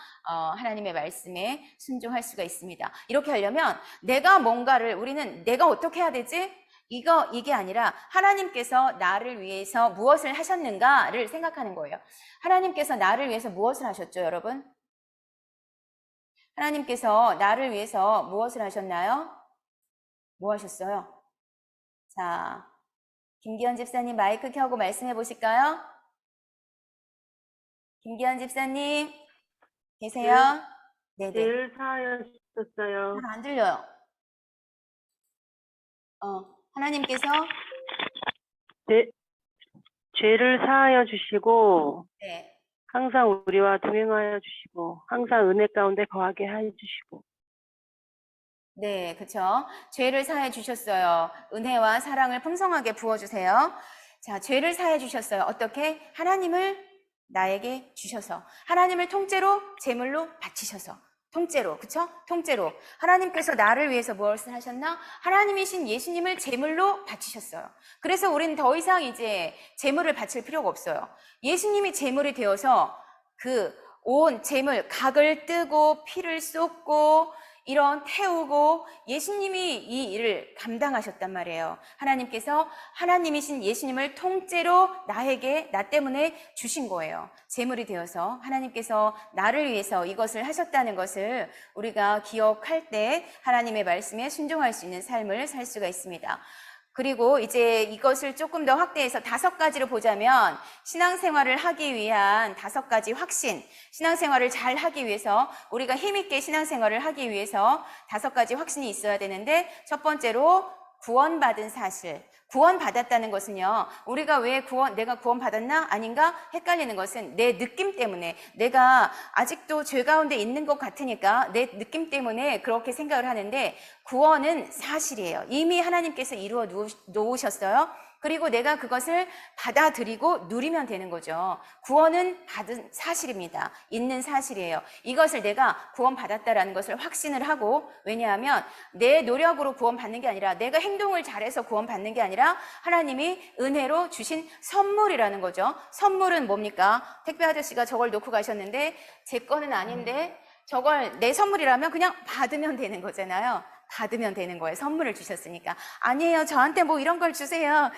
하나님의 말씀에 순종할 수가 있습니다. 이렇게 하려면 우리는 내가 어떻게 해야 되지? 이게 아니라 하나님께서 나를 위해서 무엇을 하셨는가를 생각하는 거예요. 하나님께서 나를 위해서 무엇을 하셨죠, 여러분? 하나님께서 나를 위해서 무엇을 하셨나요? 뭐 하셨어요? 자, 김기현 집사님 마이크 켜고 말씀해 보실까요? 김기현 집사님 계세요? 네네. 죄를 사하여 주셨어요. 잘 안 들려요. 하나님께서 죄를 사하여 주시고 네, 항상 우리와 동행하여 주시고 항상 은혜 가운데 거하게 해 주시고 네, 그쵸. 죄를 사해 주셨어요. 은혜와 사랑을 풍성하게 부어주세요. 자, 죄를 사해 주셨어요. 어떻게? 하나님을 나에게 주셔서. 하나님을 통째로 제물로 바치셔서. 통째로, 그쵸? 통째로. 하나님께서 나를 위해서 무엇을 하셨나? 하나님이신 예수님을 제물로 바치셨어요. 그래서 우리는 더 이상 이제 제물을 바칠 필요가 없어요. 예수님이 제물이 되어서 그 온 제물, 각을 뜨고 피를 쏟고 이런 태우고 예수님이 이 일을 감당하셨단 말이에요. 하나님께서 하나님이신 예수님을 통째로 나에게, 나 때문에 주신 거예요. 제물이 되어서 하나님께서 나를 위해서 이것을 하셨다는 것을 우리가 기억할 때 하나님의 말씀에 순종할 수 있는 삶을 살 수가 있습니다. 그리고 이제 이것을 조금 더 확대해서 5가지로 보자면 신앙생활을 하기 위한 5가지 확신, 신앙생활을 잘 하기 위해서 우리가 힘있게 신앙생활을 하기 위해서 5가지 확신이 있어야 되는데 첫 번째로 구원받은 사실. 구원받았다는 것은요, 우리가 왜 내가 구원받았나? 아닌가? 헷갈리는 것은 내 느낌 때문에, 내가 아직도 죄 가운데 있는 것 같으니까 내 느낌 때문에 그렇게 생각을 하는데, 구원은 사실이에요. 이미 하나님께서 이루어 놓으셨어요. 그리고 내가 그것을 받아들이고 누리면 되는 거죠. 구원은 받은 사실입니다. 있는 사실이에요. 이것을 내가 구원받았다라는 것을 확신을 하고, 왜냐하면 내 노력으로 구원받는 게 아니라, 내가 행동을 잘해서 구원받는 게 아니라 하나님이 은혜로 주신 선물이라는 거죠. 선물은 뭡니까? 택배 아저씨가 저걸 놓고 가셨는데 제 거는 아닌데 저걸 내 선물이라면 그냥 받으면 되는 거잖아요. 받으면 되는 거예요. 선물을 주셨으니까. 아니에요. 저한테 뭐 이런 걸 주세요.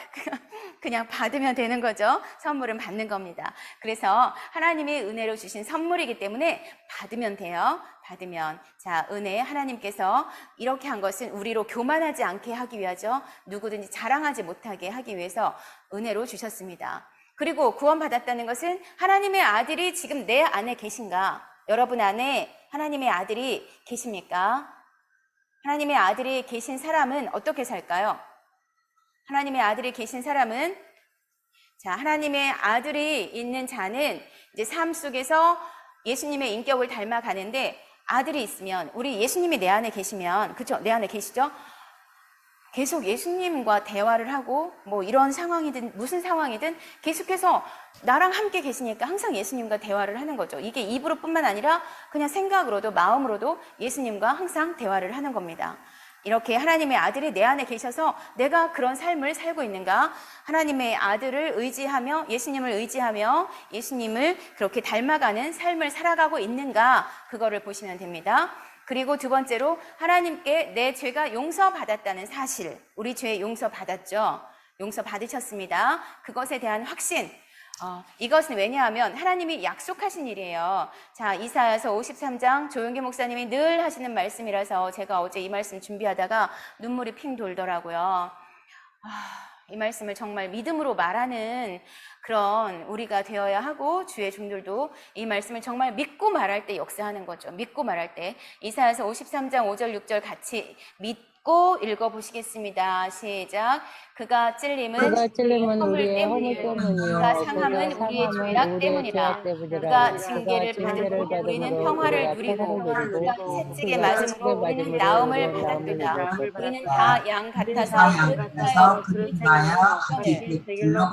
그냥 받으면 되는 거죠. 선물은 받는 겁니다. 그래서 하나님이 은혜로 주신 선물이기 때문에 받으면 돼요. 받으면. 자, 은혜 하나님께서 이렇게 한 것은 우리로 교만하지 않게 하기 위하죠. 누구든지 자랑하지 못하게 하기 위해서 은혜로 주셨습니다. 그리고 구원받았다는 것은 하나님의 아들이 지금 내 안에 계신가? 여러분 안에 하나님의 아들이 계십니까? 하나님의 아들이 계신 사람은 어떻게 살까요? 하나님의 아들이 계신 사람은, 자, 하나님의 아들이 있는 자는 이제 삶 속에서 예수님의 인격을 닮아가는데, 아들이 있으면, 우리 예수님이 내 안에 계시면, 그쵸? 내 안에 계시죠? 계속 예수님과 대화를 하고 뭐 이런 상황이든 무슨 상황이든 계속해서 나랑 함께 계시니까 항상 예수님과 대화를 하는 거죠. 이게 입으로뿐만 아니라 그냥 생각으로도 마음으로도 예수님과 항상 대화를 하는 겁니다. 이렇게 하나님의 아들이 내 안에 계셔서 내가 그런 삶을 살고 있는가? 하나님의 아들을 의지하며 예수님을 의지하며 예수님을 그렇게 닮아가는 삶을 살아가고 있는가? 그거를 보시면 됩니다. 그리고 두 번째로 하나님께 내 죄가 용서받았다는 사실, 우리 죄 용서받았죠. 용서받으셨습니다. 그것에 대한 확신, 이것은 왜냐하면 하나님이 약속하신 일이에요. 자, 이사야서 53장 조용기 목사님이 늘 하시는 말씀이라서 제가 어제 이 말씀 준비하다가 눈물이 핑 돌더라고요. 이 말씀을 정말 믿음으로 말하는 그런 우리가 되어야 하고, 주의 종들도 이 말씀을 정말 믿고 말할 때 역사하는 거죠. 믿고 말할 때. 이사야서 53장 5절 6절 같이 믿고 읽어보시겠습니다. 시작. 그가 찔림은 우리의 허물 때문이요. 그가 상함은 우리의 죄악 때문이라. 그가 징계를 받음으로 우리는 평화를 누리고, 그가 채찍에 맞음으로 우리는 나음을 받았도다. 우리는 다 양 같아서 그릇하여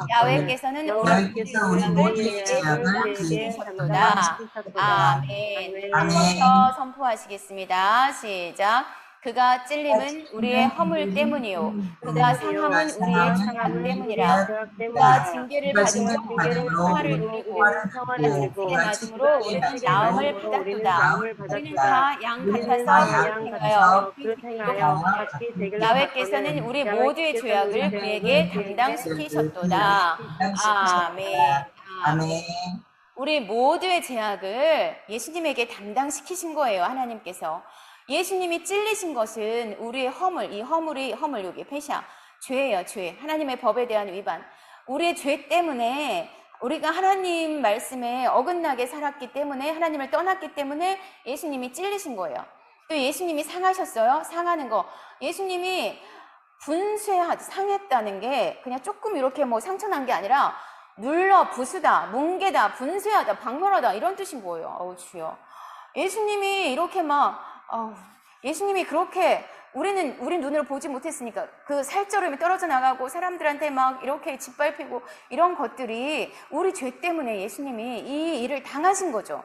야훼께서는 우리의 죄악을 지으셨도다. 아멘. 한 번 더 선포하시겠습니다. 시작. 그가 찔림은 우리의 허물 때문이요. 그가 상함은 우리의 죄악 때문이라. 그가 징계를 받음으로 평화를 누리고, 그가 채찍에 맞음으로 우리는 나음을 받았도다. 우리는 다 양 같아서 그릇하여 야훼께서는 우리 모두의 죄악을 그에게 담당시키셨도다. 아멘. 아멘. 우리 모두의 죄악을 예수님에게 담당시키신 거예요. 하나님께서. 예수님이 찔리신 것은 우리의 허물, 이 허물 여기 페샤, 죄예요. 죄. 하나님의 법에 대한 위반. 우리의 죄 때문에 우리가 하나님 말씀에 어긋나게 살았기 때문에, 하나님을 떠났기 때문에 예수님이 찔리신 거예요. 또 예수님이 상하셨어요. 상하는 거. 예수님이 상했다는 게 그냥 조금 이렇게 뭐 상처난 게 아니라 눌러 부수다, 뭉개다, 분쇄하다, 박멸하다 이런 뜻인 거예요. 어우 주여. 예수님이 이렇게 예수님이 그렇게 우리 눈으로 보지 못했으니까 그 살처럼이 떨어져 나가고 사람들한테 막 이렇게 짓밟히고 이런 것들이 우리 죄 때문에 예수님이 이 일을 당하신 거죠.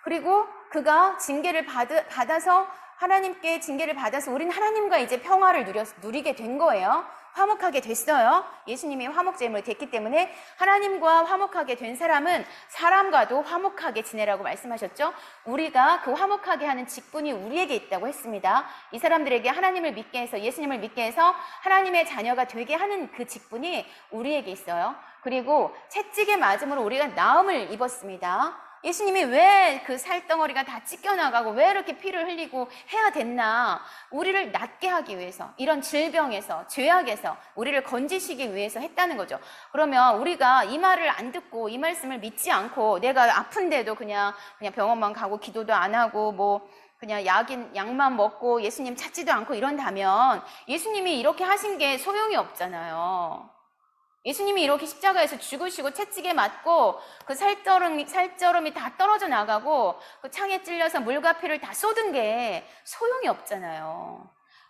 그리고 그가 징계를 받아서 하나님께 징계를 받아서 우린 하나님과 이제 평화를 누리게 된 거예요. 화목하게 됐어요. 예수님이 화목제물이 됐기 때문에 하나님과 화목하게 된 사람은 사람과도 화목하게 지내라고 말씀하셨죠. 우리가 그 화목하게 하는 직분이 우리에게 있다고 했습니다. 이 사람들에게 하나님을 믿게 해서, 예수님을 믿게 해서 하나님의 자녀가 되게 하는 그 직분이 우리에게 있어요. 그리고 채찍에 맞음으로 우리가 나음을 입었습니다. 예수님이 왜 그 살덩어리가 다 찢겨나가고 왜 이렇게 피를 흘리고 해야 됐나? 우리를 낫게 하기 위해서, 이런 질병에서, 죄악에서 우리를 건지시기 위해서 했다는 거죠. 그러면 우리가 이 말을 안 듣고 이 말씀을 믿지 않고 내가 아픈데도 그냥 병원만 가고 기도도 안 하고 뭐 그냥 약만 먹고 예수님 찾지도 않고 이런다면 예수님이 이렇게 하신 게 소용이 없잖아요. 예수님이 이렇게 십자가에서 죽으시고 채찍에 맞고 그 살저름이 다 떨어져 나가고 그 창에 찔려서 물과 피를 다 쏟은 게 소용이 없잖아요.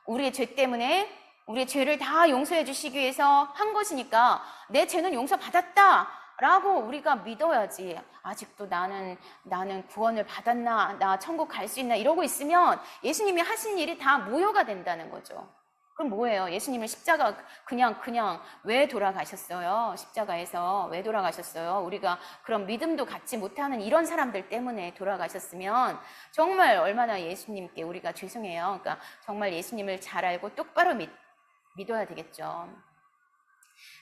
우리의 죄 때문에 우리의 죄를 다 용서해 주시기 위해서 한 것이니까 내 죄는 용서받았다 라고 우리가 믿어야지. 아직도 나는 구원을 받았나, 나 천국 갈 수 있나 이러고 있으면 예수님이 하신 일이 다 무효가 된다는 거죠. 그럼 뭐예요? 예수님을 십자가 그냥 왜 돌아가셨어요? 십자가에서 왜 돌아가셨어요? 우리가 그런 믿음도 갖지 못하는 이런 사람들 때문에 돌아가셨으면 정말 얼마나 예수님께 우리가 죄송해요. 그러니까 정말 예수님을 잘 알고 똑바로 믿어야 되겠죠.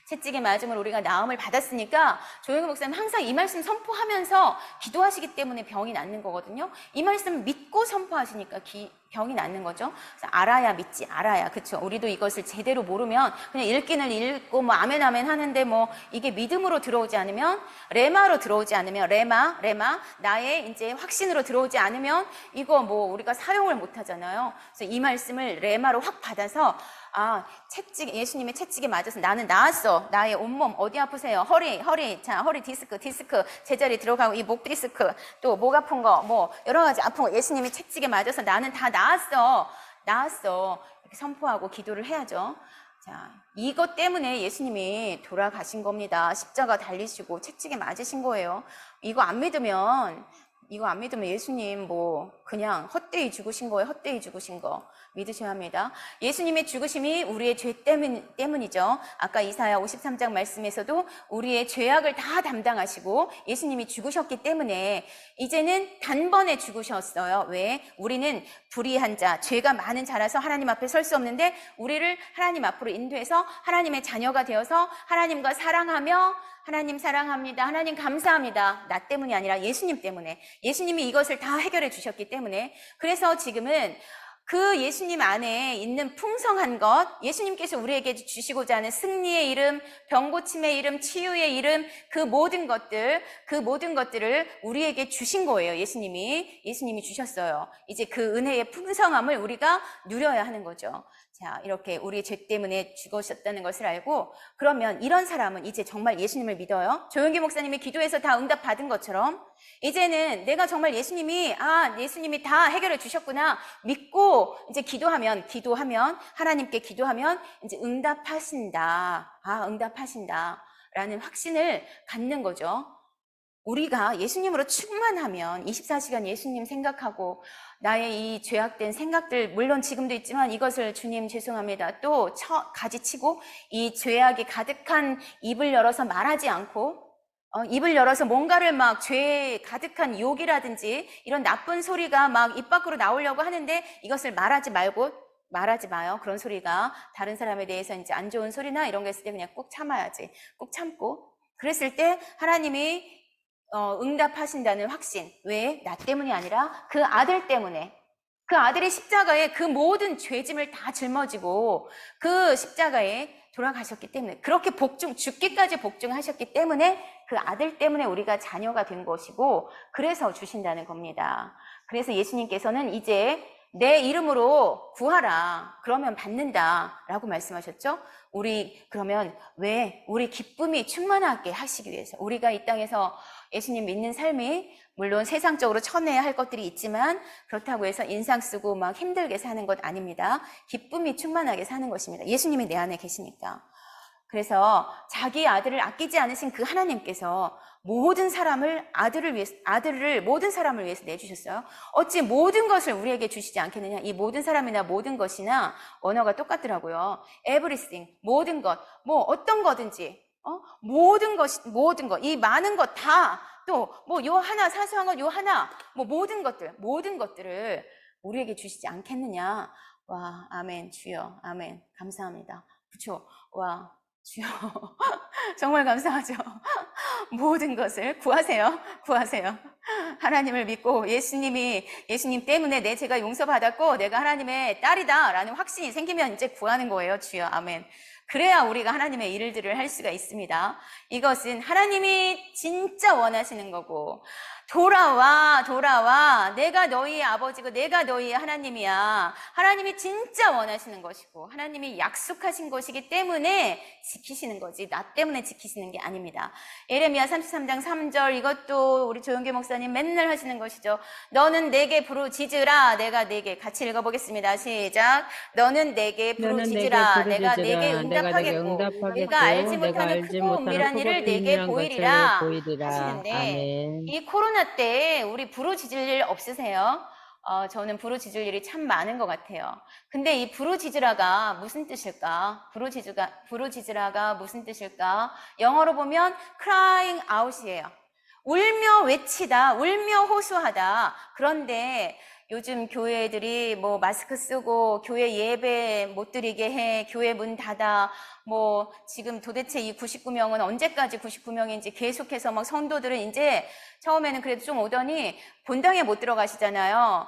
채찍에 맞음으로 우리가 나음을 받았으니까 조영희 목사님 항상 이 말씀 선포하면서 기도하시기 때문에 병이 낫는 거거든요. 이 말씀 믿고 선포하시니까 병이 낫는 거죠. 그래서 알아야 믿지, 알아야. 그쵸. 우리도 이것을 제대로 모르면 그냥 읽기는 읽고 뭐 아멘 하는데 뭐 이게 믿음으로 들어오지 않으면, 레마로 들어오지 않으면, 레마 나의 이제 확신으로 들어오지 않으면 이거 뭐 우리가 사용을 못 하잖아요. 그래서 이 말씀을 레마로 확 받아서 예수님의 채찍에 맞아서 나는 나았어. 나의 온몸 어디 아프세요? 허리, 자, 허리 디스크, 제자리 들어가고 이 목 디스크, 또 목 아픈 거, 뭐 여러 가지 아픈 거 예수님이 채찍에 맞아서 나는 다 나았어. 이렇게 선포하고 기도를 해야죠. 자, 이것 때문에 예수님이 돌아가신 겁니다. 십자가 달리시고 채찍에 맞으신 거예요. 이거 안 믿으면 예수님 뭐 그냥 헛되이 죽으신 거예요. 헛되이 죽으신 거 믿으셔야 합니다. 예수님의 죽으심이 우리의 죄 때문이죠. 아까 이사야 53장 말씀에서도 우리의 죄악을 다 담당하시고 예수님이 죽으셨기 때문에 이제는 단번에 죽으셨어요. 왜? 우리는 불의한 자, 죄가 많은 자라서 하나님 앞에 설 수 없는데 우리를 하나님 앞으로 인도해서 하나님의 자녀가 되어서 하나님과 사랑하며 하나님 사랑합니다. 하나님 감사합니다. 나 때문이 아니라 예수님 때문에. 예수님이 이것을 다 해결해 주셨기 때문에. 그래서 지금은 그 예수님 안에 있는 풍성한 것, 예수님께서 우리에게 주시고자 하는 승리의 이름, 병고침의 이름, 치유의 이름, 그 모든 것들을 우리에게 주신 거예요. 예수님이 주셨어요. 이제 그 은혜의 풍성함을 우리가 누려야 하는 거죠. 자, 이렇게 우리의 죄 때문에 죽으셨다는 것을 알고, 그러면 이런 사람은 이제 정말 예수님을 믿어요. 조용기 목사님이 기도해서 다 응답 받은 것처럼 이제는 내가 정말 예수님이 다 해결해 주셨구나 믿고 이제 기도하면 하나님께 기도하면 이제 응답하신다 라는 확신을 갖는 거죠. 우리가 예수님으로 충만하면 24시간 예수님 생각하고 나의 이 죄악된 생각들, 물론 지금도 있지만 이것을 주님 죄송합니다 또 가지치고 이 죄악이 가득한 입을 열어서 말하지 않고, 입을 열어서 뭔가를 막 죄에 가득한 욕이라든지 이런 나쁜 소리가 막 입 밖으로 나오려고 하는데 이것을 말하지 마요. 그런 소리가 다른 사람에 대해서 이제 안 좋은 소리나 이런 거 있을 때 그냥 꼭 참아야지. 꼭 참고. 그랬을 때 하나님이 응답하신다는 확신. 왜? 나 때문이 아니라 그 아들 때문에. 그 아들이 십자가에 그 모든 죄짐을 다 짊어지고 그 십자가에 돌아가셨기 때문에, 그렇게 죽기까지 복종하셨기 때문에 그 아들 때문에 우리가 자녀가 된 것이고, 그래서 주신다는 겁니다. 그래서 예수님께서는 이제 내 이름으로 구하라. 그러면 받는다. 라고 말씀하셨죠? 그러면 왜? 우리 기쁨이 충만하게 하시기 위해서. 우리가 이 땅에서 예수님 믿는 삶이 물론 세상적으로 쳐내야 할 것들이 있지만 그렇다고 해서 인상 쓰고 막 힘들게 사는 것 아닙니다. 기쁨이 충만하게 사는 것입니다. 예수님이 내 안에 계시니까. 그래서 자기 아들을 아끼지 않으신 그 하나님께서 모든 아들을 모든 사람을 위해서 내주셨어요. 어찌 모든 것을 우리에게 주시지 않겠느냐. 이 모든 사람이나 모든 것이나 언어가 똑같더라고요. everything, 모든 것, 뭐 어떤 거든지, 모든 것, 이 많은 것 다, 또 뭐 요 하나, 사소한 것 요 하나, 뭐 모든 것들을 우리에게 주시지 않겠느냐. 와, 아멘, 주여, 아멘, 감사합니다. 그쵸? 와, 주여, 정말 감사하죠. 모든 것을 구하세요. 하나님을 믿고 예수님 때문에 내 죄가 용서받았고 내가 하나님의 딸이다 라는 확신이 생기면 이제 구하는 거예요. 주여, 아멘. 그래야 우리가 하나님의 일들을 할 수가 있습니다. 이것은 하나님이 진짜 원하시는 거고, 돌아와. 내가 너희의 아버지고 내가 너희의 하나님이야. 하나님이 진짜 원하시는 것이고 하나님이 약속하신 것이기 때문에 지키시는 거지, 나 때문에 지키시는 게 아닙니다. 예레미야 33장 3절, 이것도 우리 조영계 목사님 맨날 하시는 것이죠. 너는 내게 부르짖으라. 내가 내게, 같이 읽어보겠습니다. 시작. 너는 내게 부르짖으라. 내가 내게 응답하겠고 내가 알지 못하는 크고 은밀한 일을 내게 보이리라 하시는데, 아멘. 이 코로나 때 우리 부르짖을 일 없으세요? 저는 부르짖을 일이 참 많은 것 같아요. 근데 이 부르짖으라가 무슨 뜻일까? 부르짖으라가 무슨 뜻일까? 영어로 보면 crying out이에요. 울며 외치다, 울며 호소하다. 그런데 요즘 교회들이 뭐 마스크 쓰고 교회 예배 못 드리게 해, 교회 문 닫아, 뭐 지금 도대체 이 99명은 언제까지 99명인지 계속해서 막 성도들은 이제 처음에는 그래도 좀 오더니 본당에 못 들어가시잖아요.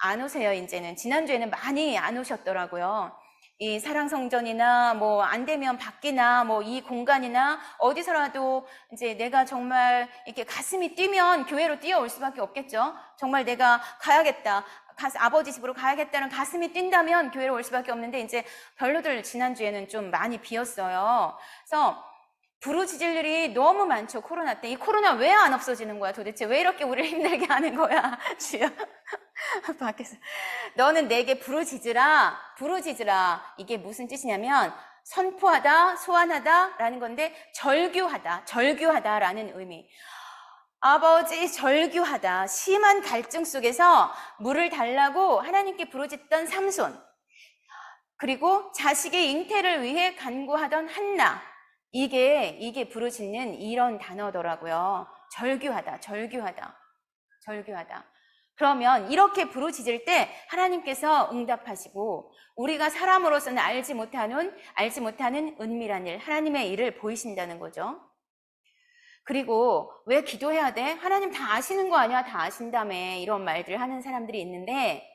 안 오세요, 이제는. 지난주에는 많이 안 오셨더라고요. 이 사랑성전이나 뭐 안 되면 밖이나 뭐 이 공간이나 어디서라도 이제 내가 정말 이렇게 가슴이 뛰면 교회로 뛰어올 수밖에 없겠죠. 정말 내가 가야겠다, 아버지 집으로 가야겠다는 가슴이 뛴다면 교회로 올 수밖에 없는데, 이제 별로들 지난주에는 좀 많이 비었어요. 그래서 부르짖을 일이 너무 많죠. 코로나 때. 이 코로나 왜 안 없어지는 거야 도대체? 왜 이렇게 우리를 힘들게 하는 거야? 주여. 밖에서 너는 내게 부르짖으라. 이게 무슨 뜻이냐면 선포하다, 소환하다 라는 건데, 절규하다 라는 의미. 아버지, 절규하다. 심한 갈증 속에서 물을 달라고 하나님께 부르짖던 삼손, 그리고 자식의 잉태를 위해 간구하던 한나. 이게 부르짖는 이런 단어더라고요. 절규하다. 그러면 이렇게 부르짖을 때 하나님께서 응답하시고, 우리가 사람으로서는 알지 못하는 은밀한 일, 하나님의 일을 보이신다는 거죠. 그리고 왜 기도해야 돼? 하나님 다 아시는 거 아니야? 다 아신다며. 이런 말들 하는 사람들이 있는데,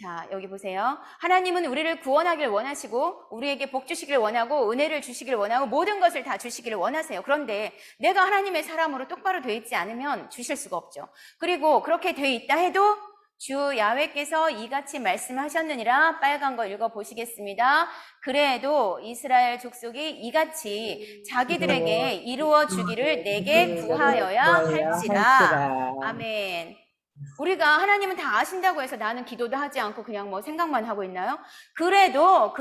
자, 여기 보세요. 하나님은 우리를 구원하길 원하시고 우리에게 복 주시길 원하고 은혜를 주시길 원하고 모든 것을 다 주시기를 원하세요. 그런데 내가 하나님의 사람으로 똑바로 되어 있지 않으면 주실 수가 없죠. 그리고 그렇게 되어 있다 해도 주 야훼께서 이같이 말씀하셨느니라. 빨간 거 읽어보시겠습니다. 그래도 이스라엘 족속이 이같이 자기들에게 이루어 주기를 내게 구하여야 할지라. 아멘. 우리가 하나님은 다 아신다고 해서 나는 기도도 하지 않고 그냥 뭐 생각만 하고 있나요? 그래도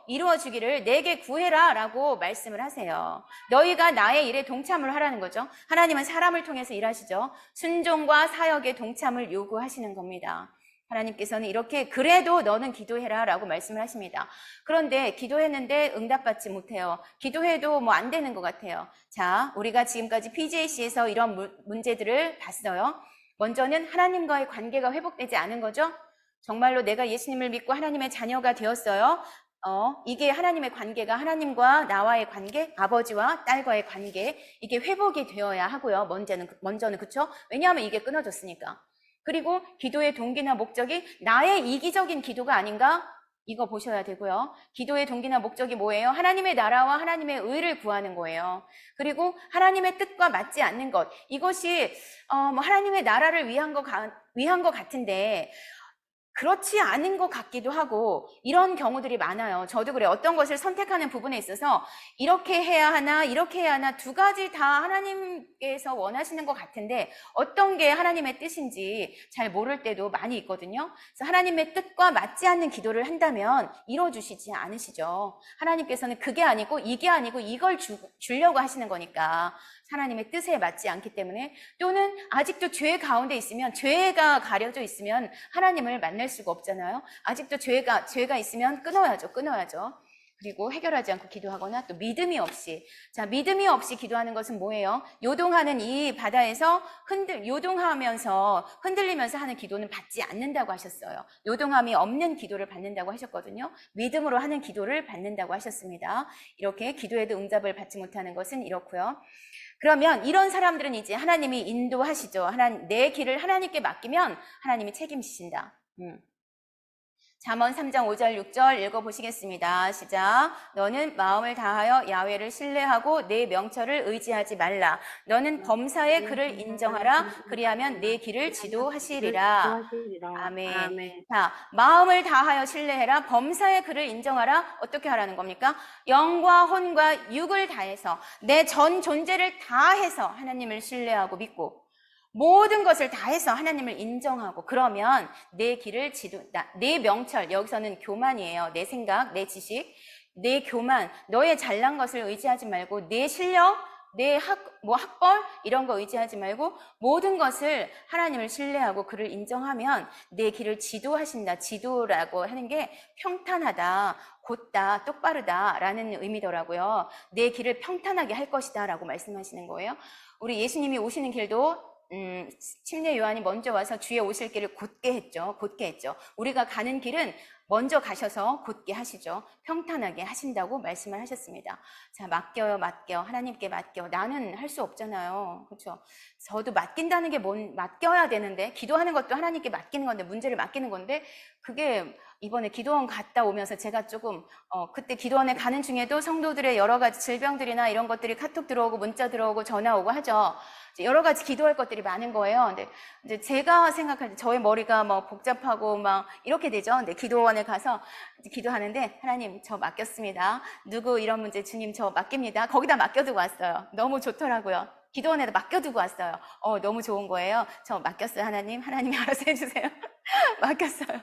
이루어 주기를 내게 구해라 라고 말씀을 하세요. 너희가 나의 일에 동참을 하라는 거죠. 하나님은 사람을 통해서 일하시죠. 순종과 사역에 동참을 요구하시는 겁니다. 하나님께서는 이렇게 그래도 너는 기도해라 라고 말씀을 하십니다. 그런데 기도했는데 응답받지 못해요. 기도해도 뭐 안 되는 것 같아요. 자, 우리가 지금까지 PJC에서 이런 문제들을 봤어요. 먼저는 하나님과의 관계가 회복되지 않은 거죠. 정말로 내가 예수님을 믿고 하나님의 자녀가 되었어요. 이게 하나님의 관계가, 하나님과 나와의 관계, 아버지와 딸과의 관계, 이게 회복이 되어야 하고요. 먼저는 그쵸? 왜냐하면 이게 끊어졌으니까. 그리고 기도의 동기나 목적이 나의 이기적인 기도가 아닌가? 이거 보셔야 되고요. 기도의 동기나 목적이 뭐예요? 하나님의 나라와 하나님의 의를 구하는 거예요. 그리고 하나님의 뜻과 맞지 않는 것. 이것이 뭐 하나님의 나라를 위한 것 같은데 그렇지 않은 것 같기도 하고 이런 경우들이 많아요. 저도 그래요. 어떤 것을 선택하는 부분에 있어서 이렇게 해야 하나 이렇게 해야 하나 두 가지 다 하나님께서 원하시는 것 같은데 어떤 게 하나님의 뜻인지 잘 모를 때도 많이 있거든요. 그래서 하나님의 뜻과 맞지 않는 기도를 한다면 이뤄주시지 않으시죠. 하나님께서는 그게 아니고 이게 아니고 이걸 주려고 하시는 거니까 하나님의 뜻에 맞지 않기 때문에 또는 아직도 죄 가운데 있으면 죄가 가려져 있으면 하나님을 만날 수가 없잖아요. 아직도 죄가 있으면 끊어야죠. 그리고 해결하지 않고 기도하거나 또 믿음이 없이. 자, 믿음이 없이 기도하는 것은 뭐예요? 요동하는 이 바다에서 요동하면서 흔들리면서 하는 기도는 받지 않는다고 하셨어요. 요동함이 없는 기도를 받는다고 하셨거든요. 믿음으로 하는 기도를 받는다고 하셨습니다. 이렇게 기도에도 응답을 받지 못하는 것은 이렇고요. 그러면 이런 사람들은 이제 하나님이 인도하시죠. 내 길을 하나님께 맡기면 하나님이 책임지신다. 잠언 3장 5절 6절 읽어보시겠습니다. 시작. 너는 마음을 다하여 야훼를 신뢰하고 내 명철을 의지하지 말라. 너는 범사의 그를 인정하라. 그리하면 내 길을 지도하시리라. 아멘. 자, 마음을 다하여 신뢰해라. 범사의 그를 인정하라. 어떻게 하라는 겁니까? 영과 혼과 육을 다해서 내 전 존재를 다해서 하나님을 신뢰하고 믿고 모든 것을 다해서 하나님을 인정하고 그러면 내 길을 내 명철, 여기서는 교만이에요. 내 생각, 내 지식, 내 교만, 너의 잘난 것을 의지하지 말고 내 실력, 내 학벌 이런 거 의지하지 말고 모든 것을 하나님을 신뢰하고 그를 인정하면 내 길을 지도하신다. 지도라고 하는 게 평탄하다, 곧다, 똑바르다 라는 의미더라고요. 내 길을 평탄하게 할 것이다 라고 말씀하시는 거예요. 우리 예수님이 오시는 길도 침례 요한이 먼저 와서 주의 오실 길을 곧게 했죠. 우리가 가는 길은 먼저 가셔서 곧게 하시죠. 평탄하게 하신다고 말씀을 하셨습니다. 자, 맡겨. 하나님께 맡겨. 나는 할 수 없잖아요. 그렇죠? 저도 맡긴다는 게 맡겨야 되는데, 기도하는 것도 하나님께 맡기는 건데, 문제를 맡기는 건데, 그게 이번에 기도원 갔다 오면서 제가 조금, 그때 기도원에 가는 중에도 성도들의 여러 가지 질병들이나 이런 것들이 카톡 들어오고, 문자 들어오고, 전화 오고 하죠. 여러 가지 기도할 것들이 많은 거예요. 근데 이제 제가 생각할 때 저의 머리가 막 복잡하고 막 이렇게 되죠. 근데 기도원에 가서 기도하는데 하나님 저 맡겼습니다. 누구 이런 문제 주님 저 맡깁니다. 거기다 맡겨두고 왔어요. 너무 좋더라고요. 기도원에다 맡겨두고 왔어요. 너무 좋은 거예요. 저 맡겼어요. 하나님이 알아서 해주세요. 맡겼어요.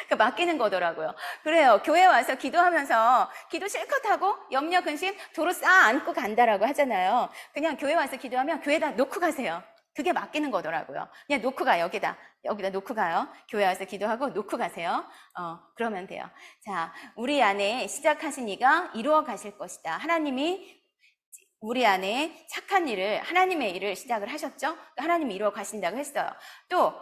그 맡기는 거더라고요. 그래요. 교회 와서 기도하면서 기도 실컷 하고 염려 근심 도로 쌓아 안고 간다라고 하잖아요. 그냥 교회 와서 기도하면 교회에다 놓고 가세요. 그게 맡기는 거더라고요. 그냥 놓고 가요. 여기다 놓고 가요. 교회 와서 기도하고 놓고 가세요. 그러면 돼요. 자, 우리 안에 시작하신 이가 이루어 가실 것이다. 하나님이 우리 안에 착한 일을, 하나님의 일을 시작을 하셨죠? 하나님이 이루어 가신다고 했어요. 또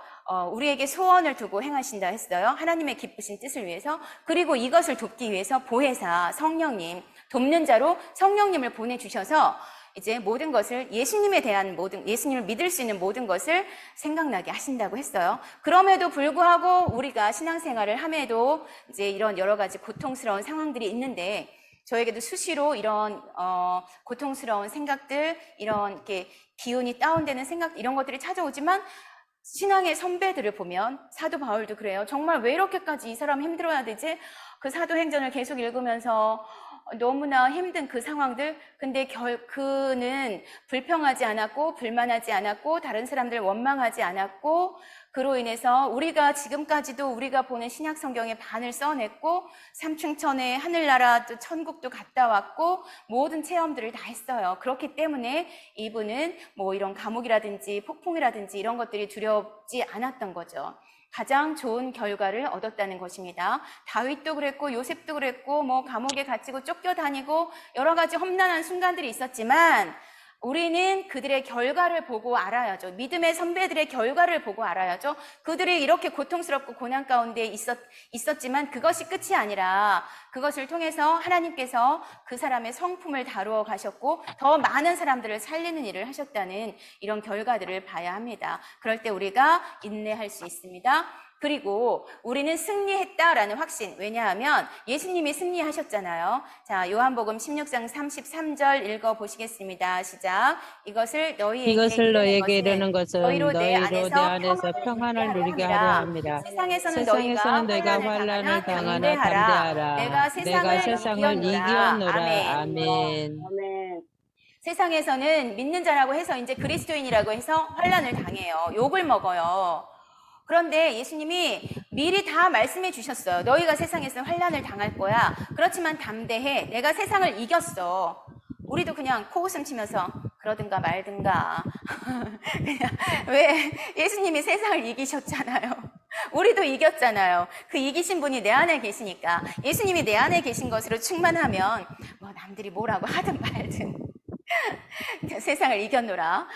우리에게 소원을 두고 행하신다 했어요. 하나님의 기쁘신 뜻을 위해서. 그리고 이것을 돕기 위해서 보혜사, 성령님, 돕는 자로 성령님을 보내주셔서 이제 모든 것을 예수님을 믿을 수 있는 모든 것을 생각나게 하신다고 했어요. 그럼에도 불구하고 우리가 신앙생활을 함에도 이제 이런 여러 가지 고통스러운 상황들이 있는데 저에게도 수시로 이런 고통스러운 생각들, 이런 이렇게 기운이 다운되는 생각 이런 것들이 찾아오지만 신앙의 선배들을 보면 사도 바울도 그래요. 정말 왜 이렇게까지 이 사람 힘들어야 되지? 그 사도행전을 계속 읽으면서 너무나 힘든 그 상황들, 근데 그는 불평하지 않았고 불만하지 않았고 다른 사람들 원망하지 않았고 그로 인해서 우리가 지금까지도 우리가 보는 신약 성경의 반을 써냈고 삼층천에 하늘나라 또 천국도 갔다 왔고 모든 체험들을 다 했어요. 그렇기 때문에 이분은 뭐 이런 감옥이라든지 폭풍이라든지 이런 것들이 두렵지 않았던 거죠. 가장 좋은 결과를 얻었다는 것입니다. 다윗도 그랬고 요셉도 그랬고 뭐 감옥에 갇히고 쫓겨다니고 여러 가지 험난한 순간들이 있었지만 우리는 그들의 결과를 보고 알아야죠. 믿음의 선배들의 결과를 보고 알아야죠. 그들이 이렇게 고통스럽고 고난 가운데 있었지만 그것이 끝이 아니라 그것을 통해서 하나님께서 그 사람의 성품을 다루어 가셨고 더 많은 사람들을 살리는 일을 하셨다는 이런 결과들을 봐야 합니다. 그럴 때 우리가 인내할 수 있습니다. 그리고 우리는 승리했다라는 확신. 왜냐하면 예수님이 승리하셨잖아요. 자, 요한복음 16장 33절 읽어보시겠습니다. 시작. 이것을 너희에게 이르는 것은 너희로 내 안에서 평안을 누리게 하려 합니다. 세상에서는 세상에서는 너희가 너희가 환난을 당하나 당하나 담대하라. 내가 내가 세상을 이기었노라. 아멘. 아멘. 아멘. 세상에서는 믿는 자라고 해서 이제 그리스도인이라고 해서 환난을 당해요. 욕을 먹어요. 그런데 예수님이 미리 다 말씀해 주셨어요. 너희가 세상에서 환난을 당할 거야. 그렇지만 담대해. 내가 세상을 이겼어. 우리도 그냥 코웃음 치면서 그러든가 말든가. 그냥 왜 예수님이 세상을 이기셨잖아요. 우리도 이겼잖아요. 그 이기신 분이 내 안에 계시니까 예수님이 내 안에 계신 것으로 충만하면 뭐 남들이 뭐라고 하든 말든 세상을 이겼노라.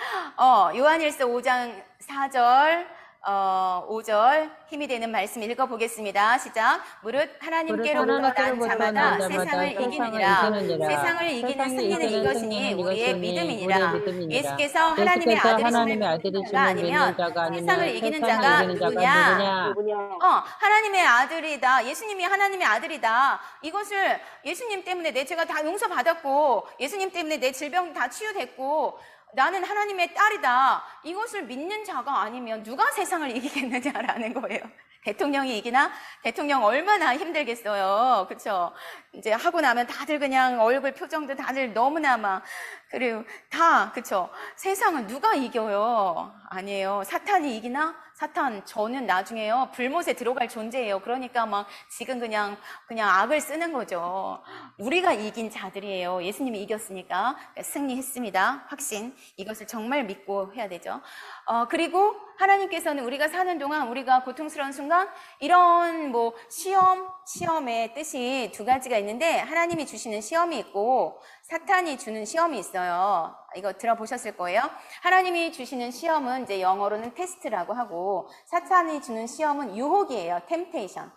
요한일서 5장 4절 5절 힘이 되는 말씀 읽어보겠습니다. 시작. 무릇 하나님께로부터 난 자마다 세상을 이기느니라. 세상을 이기는 승리는 이것이니 우리의 믿음이니라. 예수께서 하나님의 아들이심을 자가 아니면 세상을 이기는 자가 누구냐? 하나님의 아들이다. 예수님이 하나님의 아들이다. 이것을 예수님 때문에 내 죄가 다 용서받았고 예수님 때문에 내 질병 다 치유됐고 나는 하나님의 딸이다. 이것을 믿는 자가 아니면 누가 세상을 이기겠느냐라는 거예요. 대통령이 이기나? 대통령 얼마나 힘들겠어요. 그쵸? 이제 하고 나면 다들 그냥 얼굴 표정도 다들 너무나 막, 그리고 다, 그쵸? 세상은 누가 이겨요? 아니에요. 사탄이 이기나? 사탄, 저는 나중에요. 불못에 들어갈 존재예요. 그러니까 막 지금 그냥 악을 쓰는 거죠. 우리가 이긴 자들이에요. 예수님이 이겼으니까 승리했습니다. 확신. 이것을 정말 믿고 해야 되죠. 그리고 하나님께서는 우리가 사는 동안 우리가 고통스러운 순간 이런 뭐 시험의 뜻이 두 가지가 있는데 하나님이 주시는 시험이 있고 사탄이 주는 시험이 있어요. 이거 들어보셨을 거예요. 하나님이 주시는 시험은 이제 영어로는 테스트라고 하고 사탄이 주는 시험은 유혹이에요. 템테이션.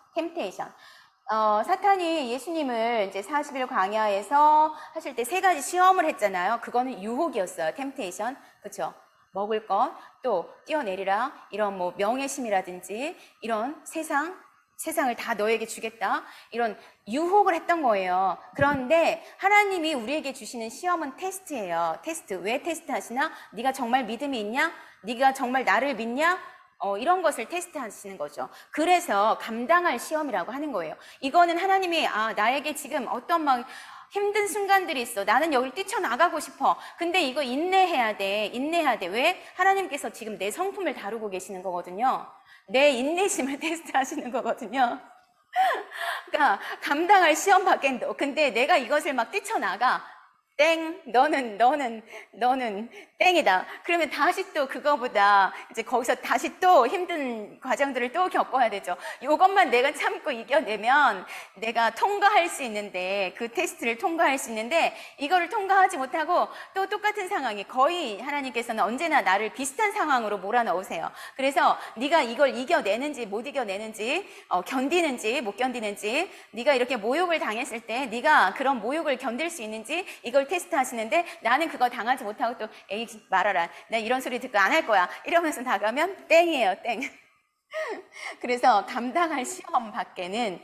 사탄이 예수님을 이제 40일 광야에서 하실 때 세 가지 시험을 했잖아요. 그거는 유혹이었어요. 템테이션. 그렇죠? 먹을 것, 또 뛰어내리라, 이런 뭐 명예심이라든지 이런 세상을 다 너에게 주겠다, 이런 유혹을 했던 거예요. 그런데 하나님이 우리에게 주시는 시험은 테스트예요. 테스트. 왜 테스트 하시나? 네가 정말 믿음이 있냐? 네가 정말 나를 믿냐? 이런 것을 테스트하시는 거죠. 그래서 감당할 시험이라고 하는 거예요. 이거는 하나님이 나에게 지금 어떤 막 힘든 순간들이 있어. 나는 여길 뛰쳐나가고 싶어. 근데 이거 인내해야 돼. 왜? 하나님께서 지금 내 성품을 다루고 계시는 거거든요. 내 인내심을 테스트하시는 거거든요. 그러니까 감당할 시험 밖에. 근데 내가 이것을 막 뛰쳐나가. 땡, 너는 땡이다. 그러면 다시 또 그거보다 이제 거기서 다시 또 힘든 과정들을 또 겪어야 되죠. 이것만 내가 참고 이겨내면 내가 통과할 수 있는데, 그 테스트를 통과할 수 있는데 이거를 통과하지 못하고 또 똑같은 상황이, 거의 하나님께서는 언제나 나를 비슷한 상황으로 몰아넣으세요. 그래서 네가 이걸 이겨내는지 못 이겨내는지, 견디는지 못 견디는지, 네가 이렇게 모욕을 당했을 때 네가 그런 모욕을 견딜 수 있는지, 이걸 테스트 하시는데 나는 그거 당하지 못하고 또 에이 말아라, 나 이런 소리 듣고 안 할 거야 이러면서 나가면 땡이에요. 땡. 그래서 감당할 시험 밖에는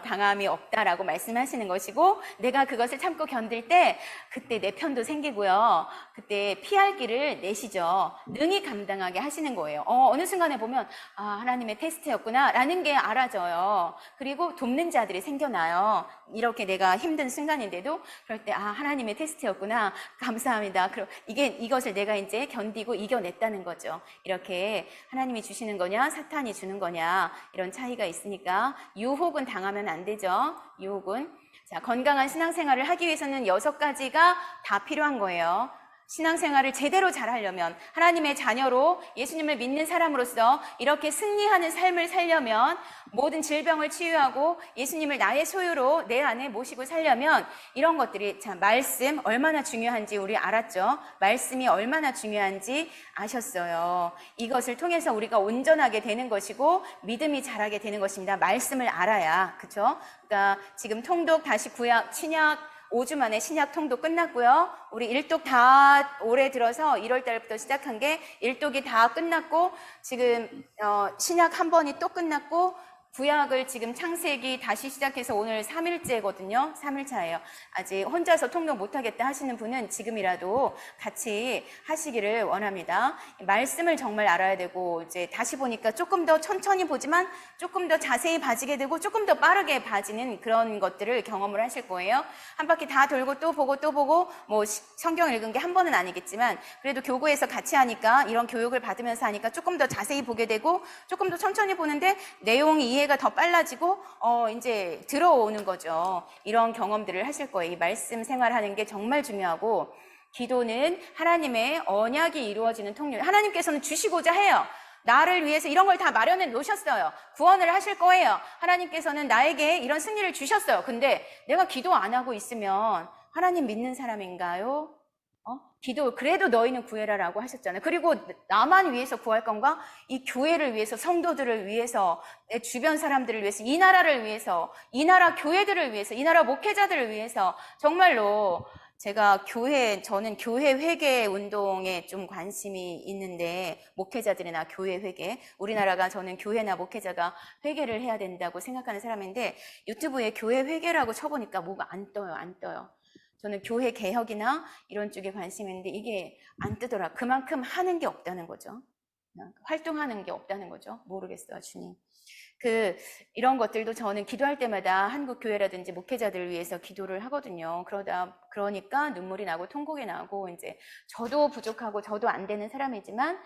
당함이 없다라고 말씀하시는 것이고, 내가 그것을 참고 견딜 때 그때 내 편도 생기고요. 그때 피할 길을 내시죠. 능히 감당하게 하시는 거예요. 어느 순간에 보면 하나님의 테스트였구나 라는 게 알아져요. 그리고 돕는 자들이 생겨나요. 이렇게 내가 힘든 순간인데도 그럴 때 하나님의 테스트였구나, 감사합니다. 그럼 이것을 내가 이제 견디고 이겨냈다는 거죠. 이렇게 하나님이 주시는 거냐 사탄이 주는 거냐, 이런 차이가 있으니까 유혹은 당하면 안 되죠. 유혹은. 자, 건강한 신앙생활을 하기 위해서는 6가지가 다 필요한 거예요. 신앙생활을 제대로 잘하려면, 하나님의 자녀로 예수님을 믿는 사람으로서 이렇게 승리하는 삶을 살려면, 모든 질병을 치유하고 예수님을 나의 소유로 내 안에 모시고 살려면 이런 것들이, 자, 말씀 얼마나 중요한지 우리 알았죠? 말씀이 얼마나 중요한지 아셨어요. 이것을 통해서 우리가 온전하게 되는 것이고 믿음이 자라게 되는 것입니다. 말씀을 알아야. 그렇죠? 그러니까 지금 통독, 다시 구약, 신약 5주 만에 신약 통도 끝났고요. 우리 일독 다 올해 들어서 1월 달부터 시작한 게 일독이 다 끝났고 지금 신약 한 번이 또 끝났고 구약을 지금 창세기 다시 시작해서 오늘 3일째거든요. 3일차예요. 아직 혼자서 통독 못하겠다 하시는 분은 지금이라도 같이 하시기를 원합니다. 말씀을 정말 알아야 되고 이제 다시 보니까 조금 더 천천히 보지만 조금 더 자세히 봐지게 되고 조금 더 빠르게 봐지는 그런 것들을 경험을 하실 거예요. 한 바퀴 다 돌고 또 보고 뭐 성경 읽은 게 한 번은 아니겠지만 그래도 교구에서 같이 하니까 이런 교육을 받으면서 하니까 조금 더 자세히 보게 되고 조금 더 천천히 보는데 내용이 이해가 더 빨라지고 이제 들어오는 거죠. 이런 경험들을 하실 거예요. 이 말씀 생활하는 게 정말 중요하고 기도는 하나님의 언약이 이루어지는 통로. 하나님께서는 주시고자 해요. 나를 위해서 이런 걸 다 마련해 놓으셨어요. 구원을 하실 거예요. 하나님께서는 나에게 이런 승리를 주셨어요. 근데 내가 기도 안 하고 있으면 하나님 믿는 사람인가요? 기도 그래도 너희는 구해라라고 하셨잖아요. 그리고 나만 위해서 구할 건가? 이 교회를 위해서, 성도들을 위해서, 내 주변 사람들을 위해서, 이 나라를 위해서, 이 나라 교회들을 위해서, 이 나라 목회자들을 위해서 정말로 저는 교회 회개 운동에 좀 관심이 있는데 목회자들이나 교회 회개, 우리나라가 저는 교회나 목회자가 회개를 해야 된다고 생각하는 사람인데 유튜브에 교회 회개라고 쳐보니까 뭐가 안 떠요. 저는 교회 개혁이나 이런 쪽에 관심이 있는데 이게 안 뜨더라. 그만큼 하는 게 없다는 거죠. 활동하는 게 없다는 거죠. 모르겠어요, 주님. 이런 것들도 저는 기도할 때마다 한국 교회라든지 목회자들을 위해서 기도를 하거든요. 그러니까 눈물이 나고 통곡이 나고 이제 저도 부족하고 저도 안 되는 사람이지만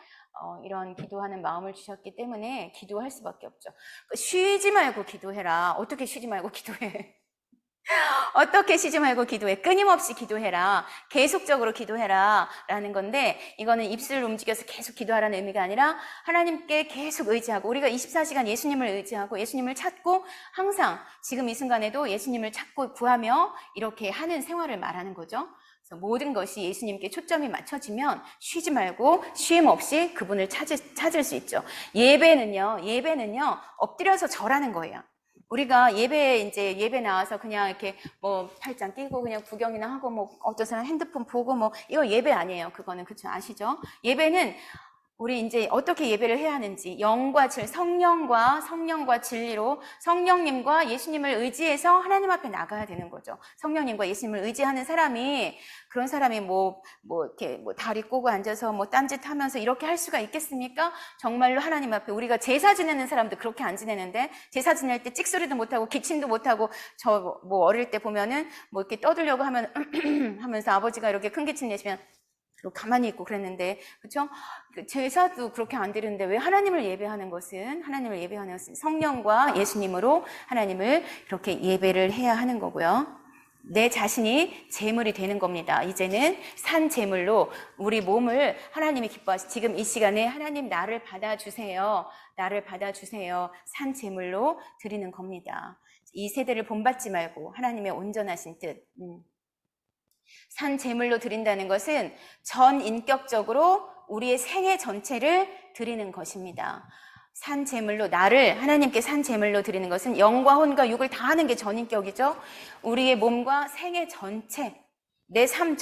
이런 기도하는 마음을 주셨기 때문에 기도할 수밖에 없죠. 쉬지 말고 기도해라. 어떻게 쉬지 말고 기도해? 어떻게 쉬지 말고 기도해? 끊임없이 기도해라. 계속적으로 기도해라. 라는 건데 이거는 입술을 움직여서 계속 기도하라는 의미가 아니라 하나님께 계속 의지하고 우리가 24시간 예수님을 의지하고 예수님을 찾고 항상 지금 이 순간에도 예수님을 찾고 구하며 이렇게 하는 생활을 말하는 거죠. 그래서 모든 것이 예수님께 초점이 맞춰지면 쉬지 말고 쉼 없이 그분을 찾을 수 있죠. 예배는요 엎드려서 절하는 거예요. 우리가 예배 나와서 그냥 이렇게 뭐 팔짱 끼고 그냥 구경이나 하고 뭐 어떤 사람 핸드폰 보고 뭐 이거 예배 아니에요. 그거는 그쵸 아시죠? 예배는 우리 이제 어떻게 예배를 해야 하는지 성령과 진리로 성령님과 예수님을 의지해서 하나님 앞에 나가야 되는 거죠. 성령님과 예수님을 의지하는 사람이 그런 사람이 이렇게 다리 꼬고 앉아서 딴짓 하면서 이렇게 할 수가 있겠습니까? 정말로 하나님 앞에 우리가 제사 지내는 사람도 그렇게 안 지내는데 제사 지낼 때 찍소리도 못하고 기침도 못하고 어릴 때 보면은 이렇게 떠들려고 하면 하면서 아버지가 이렇게 큰 기침 내시면 가만히 있고 그랬는데, 그렇죠? 제사도 그렇게 안 드리는데 왜 하나님을 예배하는 것은 성령과 예수님으로 하나님을 이렇게 예배를 해야 하는 거고요. 내 자신이 제물이 되는 겁니다. 이제는 산 제물로 우리 몸을 하나님이 기뻐하시. 지금 이 시간에 하나님 나를 받아주세요. 산 제물로 드리는 겁니다. 이 세대를 본받지 말고 하나님의 온전하신 뜻. 산 제물로 드린다는 것은 전인격적으로 우리의 생애 전체를 드리는 것입니다. 산 제물로 하나님께 산 제물로 드리는 것은 영과 혼과 육을 다 하는 게 전인격이죠. 우리의 몸과 생애 전체, 내 삶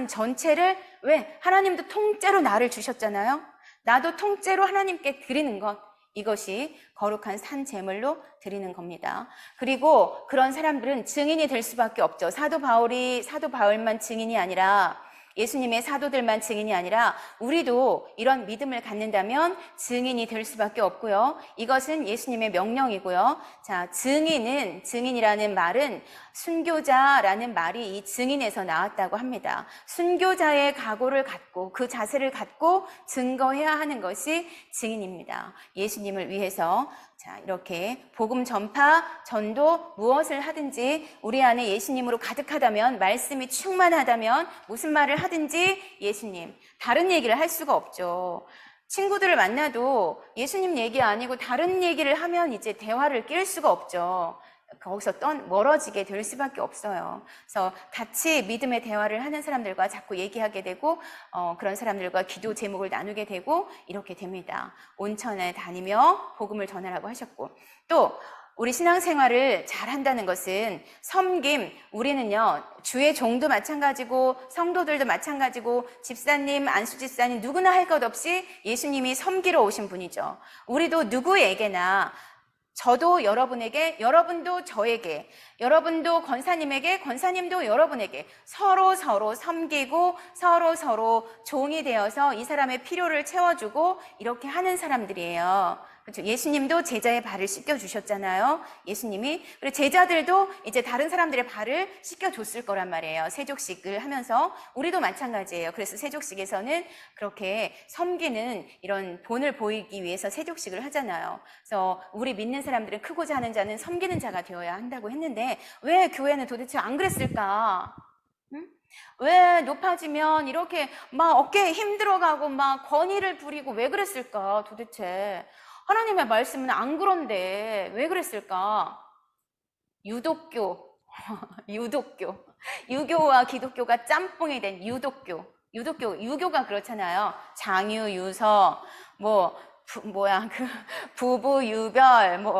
전체를 왜? 하나님도 통째로 나를 주셨잖아요. 나도 통째로 하나님께 드리는 것. 이것이 거룩한 산 제물로 드리는 겁니다. 그리고 그런 사람들은 증인이 될 수밖에 없죠. 사도 바울만 증인이 아니라 예수님의 사도들만 증인이 아니라 우리도 이런 믿음을 갖는다면 증인이 될 수밖에 없고요. 이것은 예수님의 명령이고요. 자, 증인이라는 말은 순교자라는 말이 이 증인에서 나왔다고 합니다. 순교자의 각오를 갖고 그 자세를 갖고 증거해야 하는 것이 증인입니다. 예수님을 위해서 이렇게 복음 전파, 전도 무엇을 하든지 우리 안에 예수님으로 가득하다면, 말씀이 충만하다면 무슨 말을 하든지 예수님, 다른 얘기를 할 수가 없죠. 친구들을 만나도 예수님 얘기 아니고 다른 얘기를 하면 이제 대화를 낄 수가 없죠. 거기서 멀어지게 될 수밖에 없어요. 그래서 같이 믿음의 대화를 하는 사람들과 자꾸 얘기하게 되고 그런 사람들과 기도 제목을 나누게 되고 이렇게 됩니다. 온천에 다니며 복음을 전하라고 하셨고 또 우리 신앙생활을 잘 한다는 것은 섬김, 우리는요, 주의 종도 마찬가지고 성도들도 마찬가지고 집사님, 안수집사님 누구나 할 것 없이 예수님이 섬기러 오신 분이죠. 우리도 누구에게나 저도 여러분에게, 여러분도 저에게, 여러분도 권사님에게, 권사님도 여러분에게 서로 섬기고 서로 종이 되어서 이 사람의 필요를 채워주고 이렇게 하는 사람들이에요. 그렇죠? 예수님도 제자의 발을 씻겨주셨잖아요. 예수님이. 그리고 제자들도 이제 다른 사람들의 발을 씻겨줬을 거란 말이에요. 세족식을 하면서. 우리도 마찬가지예요. 그래서 세족식에서는 그렇게 섬기는 이런 본을 보이기 위해서 세족식을 하잖아요. 그래서 우리 믿는 사람들은 크고자 하는 자는 섬기는 자가 되어야 한다고 했는데 왜 교회는 도대체 안 그랬을까? 응? 왜 높아지면 이렇게 막 어깨에 힘들어가고 막 권위를 부리고 왜 그랬을까 도대체? 하나님의 말씀은 안 그런데 왜 그랬을까? 유독교, 유교와 기독교가 짬뽕이 된 유교가 그렇잖아요. 장유, 유서, 부부, 유별,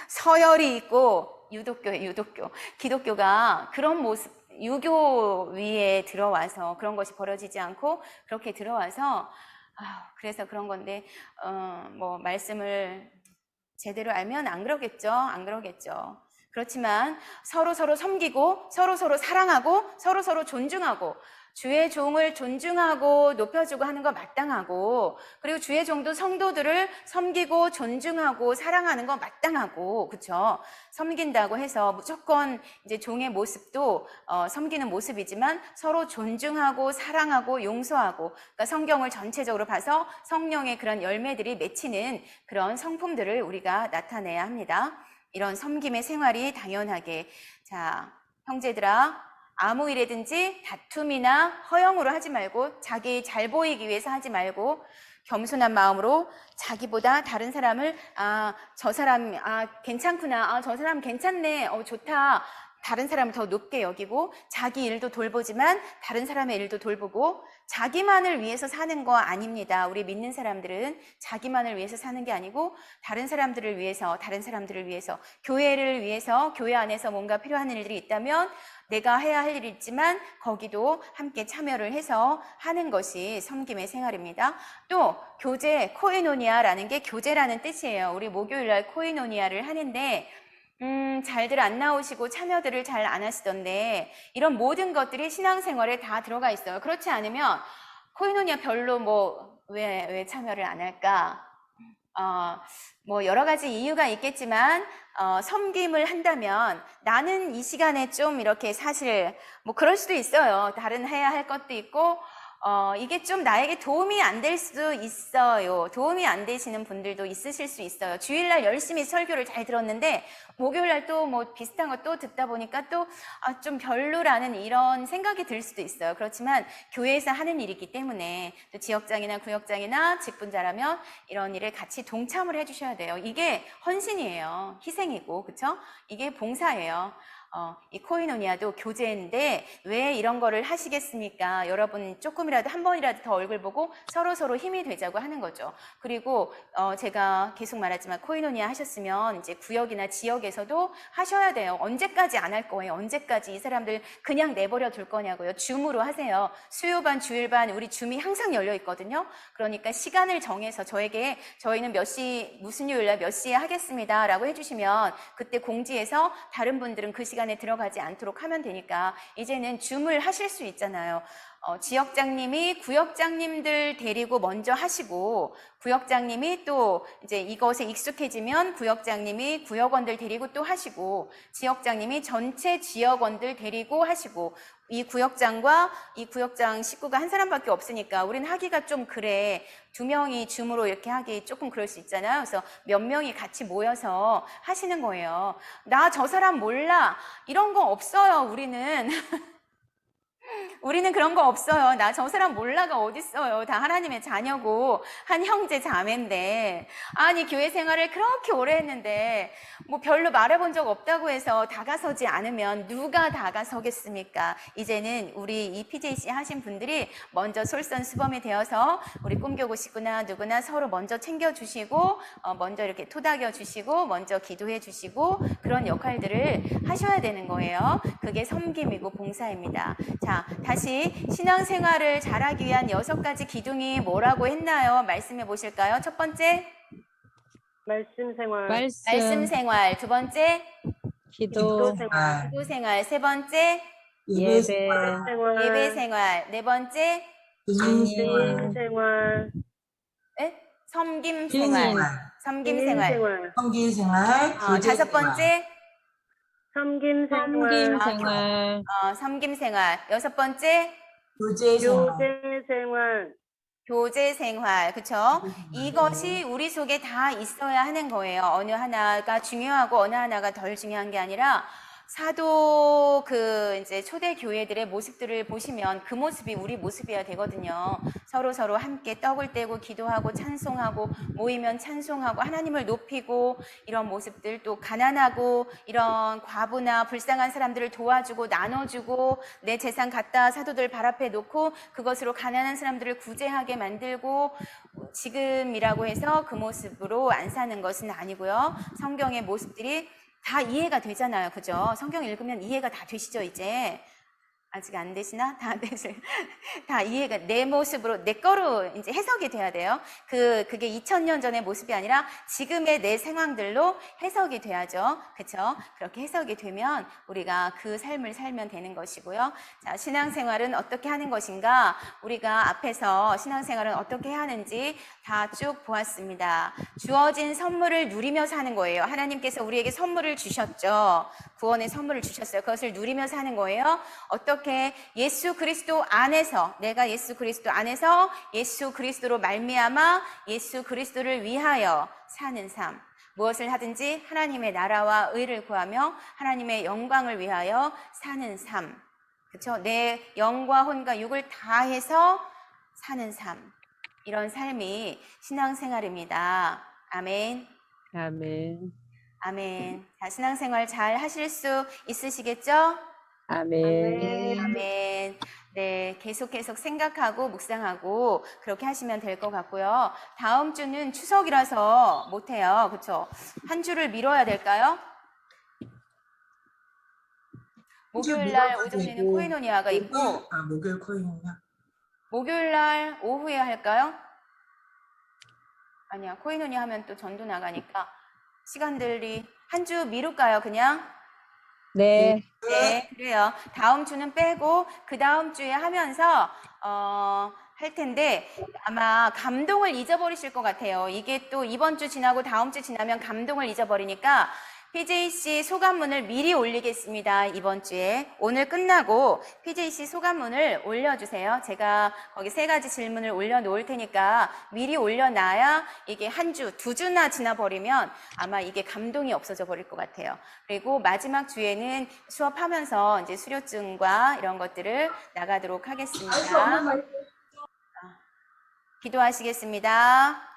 서열이 있고, 유독교예요, 유독교. 기독교가 그런 모습, 유교 위에 들어와서 그런 것이 벌어지지 않고 그렇게 들어와서 그래서 그런 건데, 말씀을 제대로 알면 안 그러겠죠. 그렇지만 서로 섬기고, 서로 사랑하고, 서로 존중하고, 주의 종을 존중하고 높여주고 하는 거 마땅하고, 그리고 주의 종도 성도들을 섬기고 존중하고 사랑하는 거 마땅하고, 그쵸? 섬긴다고 해서 무조건 이제 종의 모습도 섬기는 모습이지만 서로 존중하고 사랑하고 용서하고, 그러니까 성경을 전체적으로 봐서 성령의 그런 열매들이 맺히는 그런 성품들을 우리가 나타내야 합니다. 이런 섬김의 생활이 당연하게. 자, 형제들아, 아무 일에든지 다툼이나 허영으로 하지 말고, 자기 잘 보이기 위해서 하지 말고, 겸손한 마음으로 자기보다 다른 사람을 저 사람 괜찮구나, 저 사람 괜찮네, 좋다, 다른 사람을 더 높게 여기고, 자기 일도 돌보지만 다른 사람의 일도 돌보고, 자기만을 위해서 사는 거 아닙니다. 우리 믿는 사람들은 자기만을 위해서 사는 게 아니고 다른 사람들을 위해서, 교회를 위해서, 교회 안에서 뭔가 필요한 일들이 있다면 내가 해야 할 일이 있지만 거기도 함께 참여를 해서 하는 것이 섬김의 생활입니다. 또 교제, 코이노니아라는 게 교제라는 뜻이에요. 우리 목요일날 코이노니아를 하는데 잘들 안 나오시고 참여들을 잘 안 하시던데, 이런 모든 것들이 신앙생활에 다 들어가 있어요. 그렇지 않으면 코이노니아 별로 왜 참여를 안 할까? 여러 가지 이유가 있겠지만 섬김을 한다면 나는 이 시간에 좀 이렇게 사실 그럴 수도 있어요. 다른 해야 할 것도 있고 이게 좀 나에게 도움이 안 될 수도 있어요. 도움이 안 되시는 분들도 있으실 수 있어요. 주일날 열심히 설교를 잘 들었는데 목요일날 또 비슷한 거 또 듣다 보니까 또 좀 별로라는 이런 생각이 들 수도 있어요. 그렇지만 교회에서 하는 일이기 때문에 또 지역장이나 구역장이나 직분자라면 이런 일에 같이 동참을 해주셔야 돼요. 이게 헌신이에요. 희생이고, 그쵸? 이게 봉사예요. 이 코이노니아도 교제인데 왜 이런 거를 하시겠습니까? 여러분 조금이라도 한 번이라도 더 얼굴 보고 서로 힘이 되자고 하는 거죠. 그리고 제가 계속 말하지만 코이노니아 하셨으면 이제 구역이나 지역에서도 하셔야 돼요. 언제까지 안 할 거예요? 언제까지 이 사람들 그냥 내버려 둘 거냐고요? 줌으로 하세요. 수요반, 주일반 우리 줌이 항상 열려 있거든요. 그러니까 시간을 정해서 저희는 무슨 요일날 몇 시에 하겠습니다 라고 해주시면 그때 공지해서 다른 분들은 그 시간에 들어가지 않도록 하면 되니까 이제는 줌을 하실 수 있잖아요. 지역장님이 구역장님들 데리고 먼저 하시고, 구역장님이 또 이제 이것에 익숙해지면 구역장님이 구역원들 데리고 또 하시고, 지역장님이 전체 지역원들 데리고 하시고, 이 구역장과 이 구역장 식구가 한 사람밖에 없으니까 우린 하기가 좀 그래. 2명이 줌으로 이렇게 하기 조금 그럴 수 있잖아요. 그래서 몇 명이 같이 모여서 하시는 거예요. 나 저 사람 몰라. 이런 거 없어요, 우리는. 우리는 그런 거 없어요. 나 저 사람 몰라가 어딨어요. 다 하나님의 자녀고 한 형제 자매인데, 아니 교회 생활을 그렇게 오래 했는데 뭐 별로 말해본 적 없다고 해서 다가서지 않으면 누가 다가서겠습니까? 이제는 우리 이 PJC 하신 분들이 먼저 솔선수범이 되어서 우리 꿈교고 싶구나 누구나 서로 먼저 챙겨주시고 먼저 이렇게 토닥여 주시고 먼저 기도해 주시고 그런 역할들을 하셔야 되는 거예요. 그게 섬김이고 봉사입니다. 자, 다시 신앙생활을 잘하기 위한 6가지 기둥이 뭐라고 했나요? 말씀해 보실까요? 첫 번째, 말씀 생활, 말씀 생활. 두 번째, 기도, 생활, 기도 생활. 세 번째, 예배, 생활, 예배 생활. 네 번째, 주님 생활, 섬김 주님. 생활. 섬김 주님 생활. 생활, 성기 생활, 교제 다섯 생활. 번째, 섬김 섬김 생활, 생활, 섬김 생활. 여섯 번째, 교제 생활. 교제 생활, 교제 생활. 그쵸? 이것이 우리 속에 다 있어야 하는 거예요. 어느 하나가 중요하고 어느 하나가 덜 중요한 게 아니라 사도 이제 초대 교회들의 모습들을 보시면 그 모습이 우리 모습이어야 되거든요. 서로 함께 떡을 떼고 기도하고 찬송하고 모이면 찬송하고 하나님을 높이고 이런 모습들, 또 가난하고 이런 과부나 불쌍한 사람들을 도와주고 나눠주고 내 재산 갖다 사도들 발 앞에 놓고 그것으로 가난한 사람들을 구제하게 만들고 지금이라고 해서 그 모습으로 안 사는 것은 아니고요. 성경의 모습들이 다 이해가 되잖아요. 그죠? 성경 읽으면 이해가 다 되시죠, 이제? 아직 안 되시나? 다 이해가, 내 모습으로, 내 거로 이제 해석이 돼야 돼요. 그게 2000년 전의 모습이 아니라 지금의 내 상황들로 해석이 돼야죠. 그쵸? 그렇게 해석이 되면 우리가 그 삶을 살면 되는 것이고요. 자, 신앙생활은 어떻게 하는 것인가? 우리가 앞에서 신앙생활은 어떻게 해야 하는지 다 쭉 보았습니다. 주어진 선물을 누리며 사는 거예요. 하나님께서 우리에게 선물을 주셨죠. 구원의 선물을 주셨어요. 그것을 누리며 사는 거예요. 어떻게 예수 그리스도 안에서, 내가 예수 그리스도 안에서 예수 그리스도로 말미암아 예수 그리스도를 위하여 사는 삶. 무엇을 하든지 하나님의 나라와 의를 구하며 하나님의 영광을 위하여 사는 삶. 그렇죠? 내 영과 혼과 육을 다해서 사는 삶. 이런 삶이 신앙생활입니다. 아멘. 아멘, 아멘. 자, 신앙생활 잘 하실 수 있으시겠죠? 아멘. 아멘. 네, 계속 생각하고 묵상하고 그렇게 하시면 될 것 같고요. 다음 주는 추석이라서 못해요. 그렇죠? 한 주를 미뤄야 될까요? 목요일 날 오전에는 코이노니아가 있고 목요일 코이노니아. 목요일 날 오후에 할까요? 아니야, 코이노니아 하면 또 전도 나가니까 시간들이 한 주 미룰까요, 그냥? 네, 네, 그래요. 다음 주는 빼고 그 다음 주에 하면서 할 텐데 아마 감동을 잊어버리실 것 같아요. 이게 또 이번 주 지나고 다음 주 지나면 감동을 잊어버리니까 PJC 소감문을 미리 올리겠습니다. 이번 주에. 오늘 끝나고 PJC 소감문을 올려주세요. 제가 거기 3가지 질문을 올려놓을 테니까 미리 올려놔야 이게 한 주, 2주나 지나버리면 아마 이게 감동이 없어져 버릴 것 같아요. 그리고 마지막 주에는 수업하면서 이제 수료증과 이런 것들을 나가도록 하겠습니다. 기도하시겠습니다.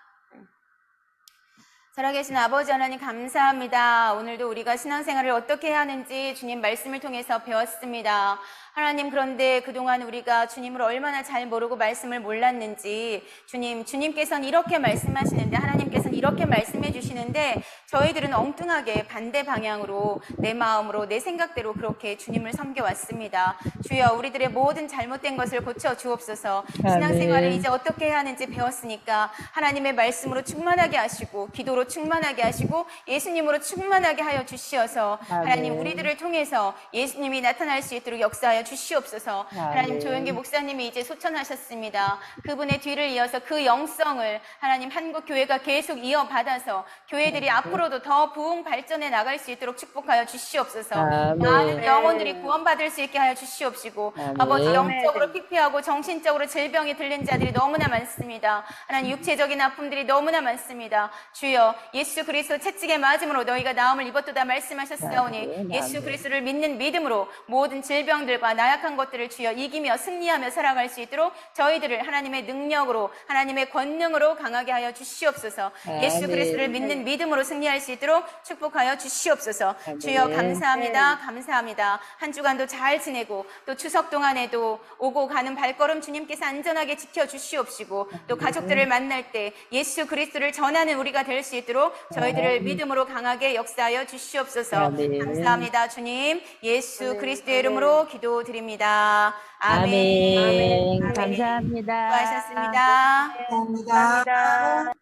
살아계신 아버지 하나님 감사합니다. 오늘도 우리가 신앙생활을 어떻게 해야 하는지 주님 말씀을 통해서 배웠습니다. 하나님, 그런데 그동안 우리가 주님을 얼마나 잘 모르고 말씀을 몰랐는지 주님께서는 이렇게 말씀하시는데 하나님께서는 이렇게 말씀해 주시는데 저희들은 엉뚱하게 반대 방향으로 내 마음으로 내 생각대로 그렇게 주님을 섬겨왔습니다. 주여, 우리들의 모든 잘못된 것을 고쳐 주옵소서. 신앙생활을 이제 어떻게 해야 하는지 배웠으니까 하나님의 말씀으로 충만하게 하시고 기도로 충만하게 하시고 예수님으로 충만하게 하여 주시어서 하나님, 우리들을 통해서 예수님이 나타날 수 있도록 역사하여 주시옵소서. 하나님, 조영기 목사님이 이제 소천하셨습니다. 그분의 뒤를 이어서 그 영성을 하나님 한국 교회가 계속 이어받아서 교회들이 앞으로도 더 부흥 발전해 나갈 수 있도록 축복하여 주시옵소서. 많은 영혼들이 구원받을 수 있게 하여 주시옵시고 아버지, 영적으로 피폐하고 정신적으로 질병이 들린 자들이 너무나 많습니다. 하나님, 육체적인 아픔들이 너무나 많습니다. 주여, 주여 예수 그리스도 채찍에 맞음으로 너희가 나음을 입었도다 말씀하셨사오니 아멘, 예수 아멘. 그리스도를 믿는 믿음으로 모든 질병들과 나약한 것들을 주여 이기며 승리하며 살아갈 수 있도록 저희들을 하나님의 능력으로 하나님의 권능으로 강하게 하여 주시옵소서. 예수 아멘. 그리스도를 믿는 믿음으로 승리할 수 있도록 축복하여 주시옵소서. 아멘. 주여 감사합니다. 감사합니다. 한 주간도 잘 지내고 또 추석 동안에도 오고 가는 발걸음 주님께서 안전하게 지켜주시옵시고 또 가족들을 만날 때 예수 그리스도를 전하는 우리가 될 수 있도록 저희들을 믿음으로 강하게 역사하여 주시옵소서. 아멘. 감사합니다. 주님 예수 그리스도의 이름으로 기도드립니다. 아멘. 아멘. 감사합니다. 수고하셨습니다. 감사합니다. 감사합니다.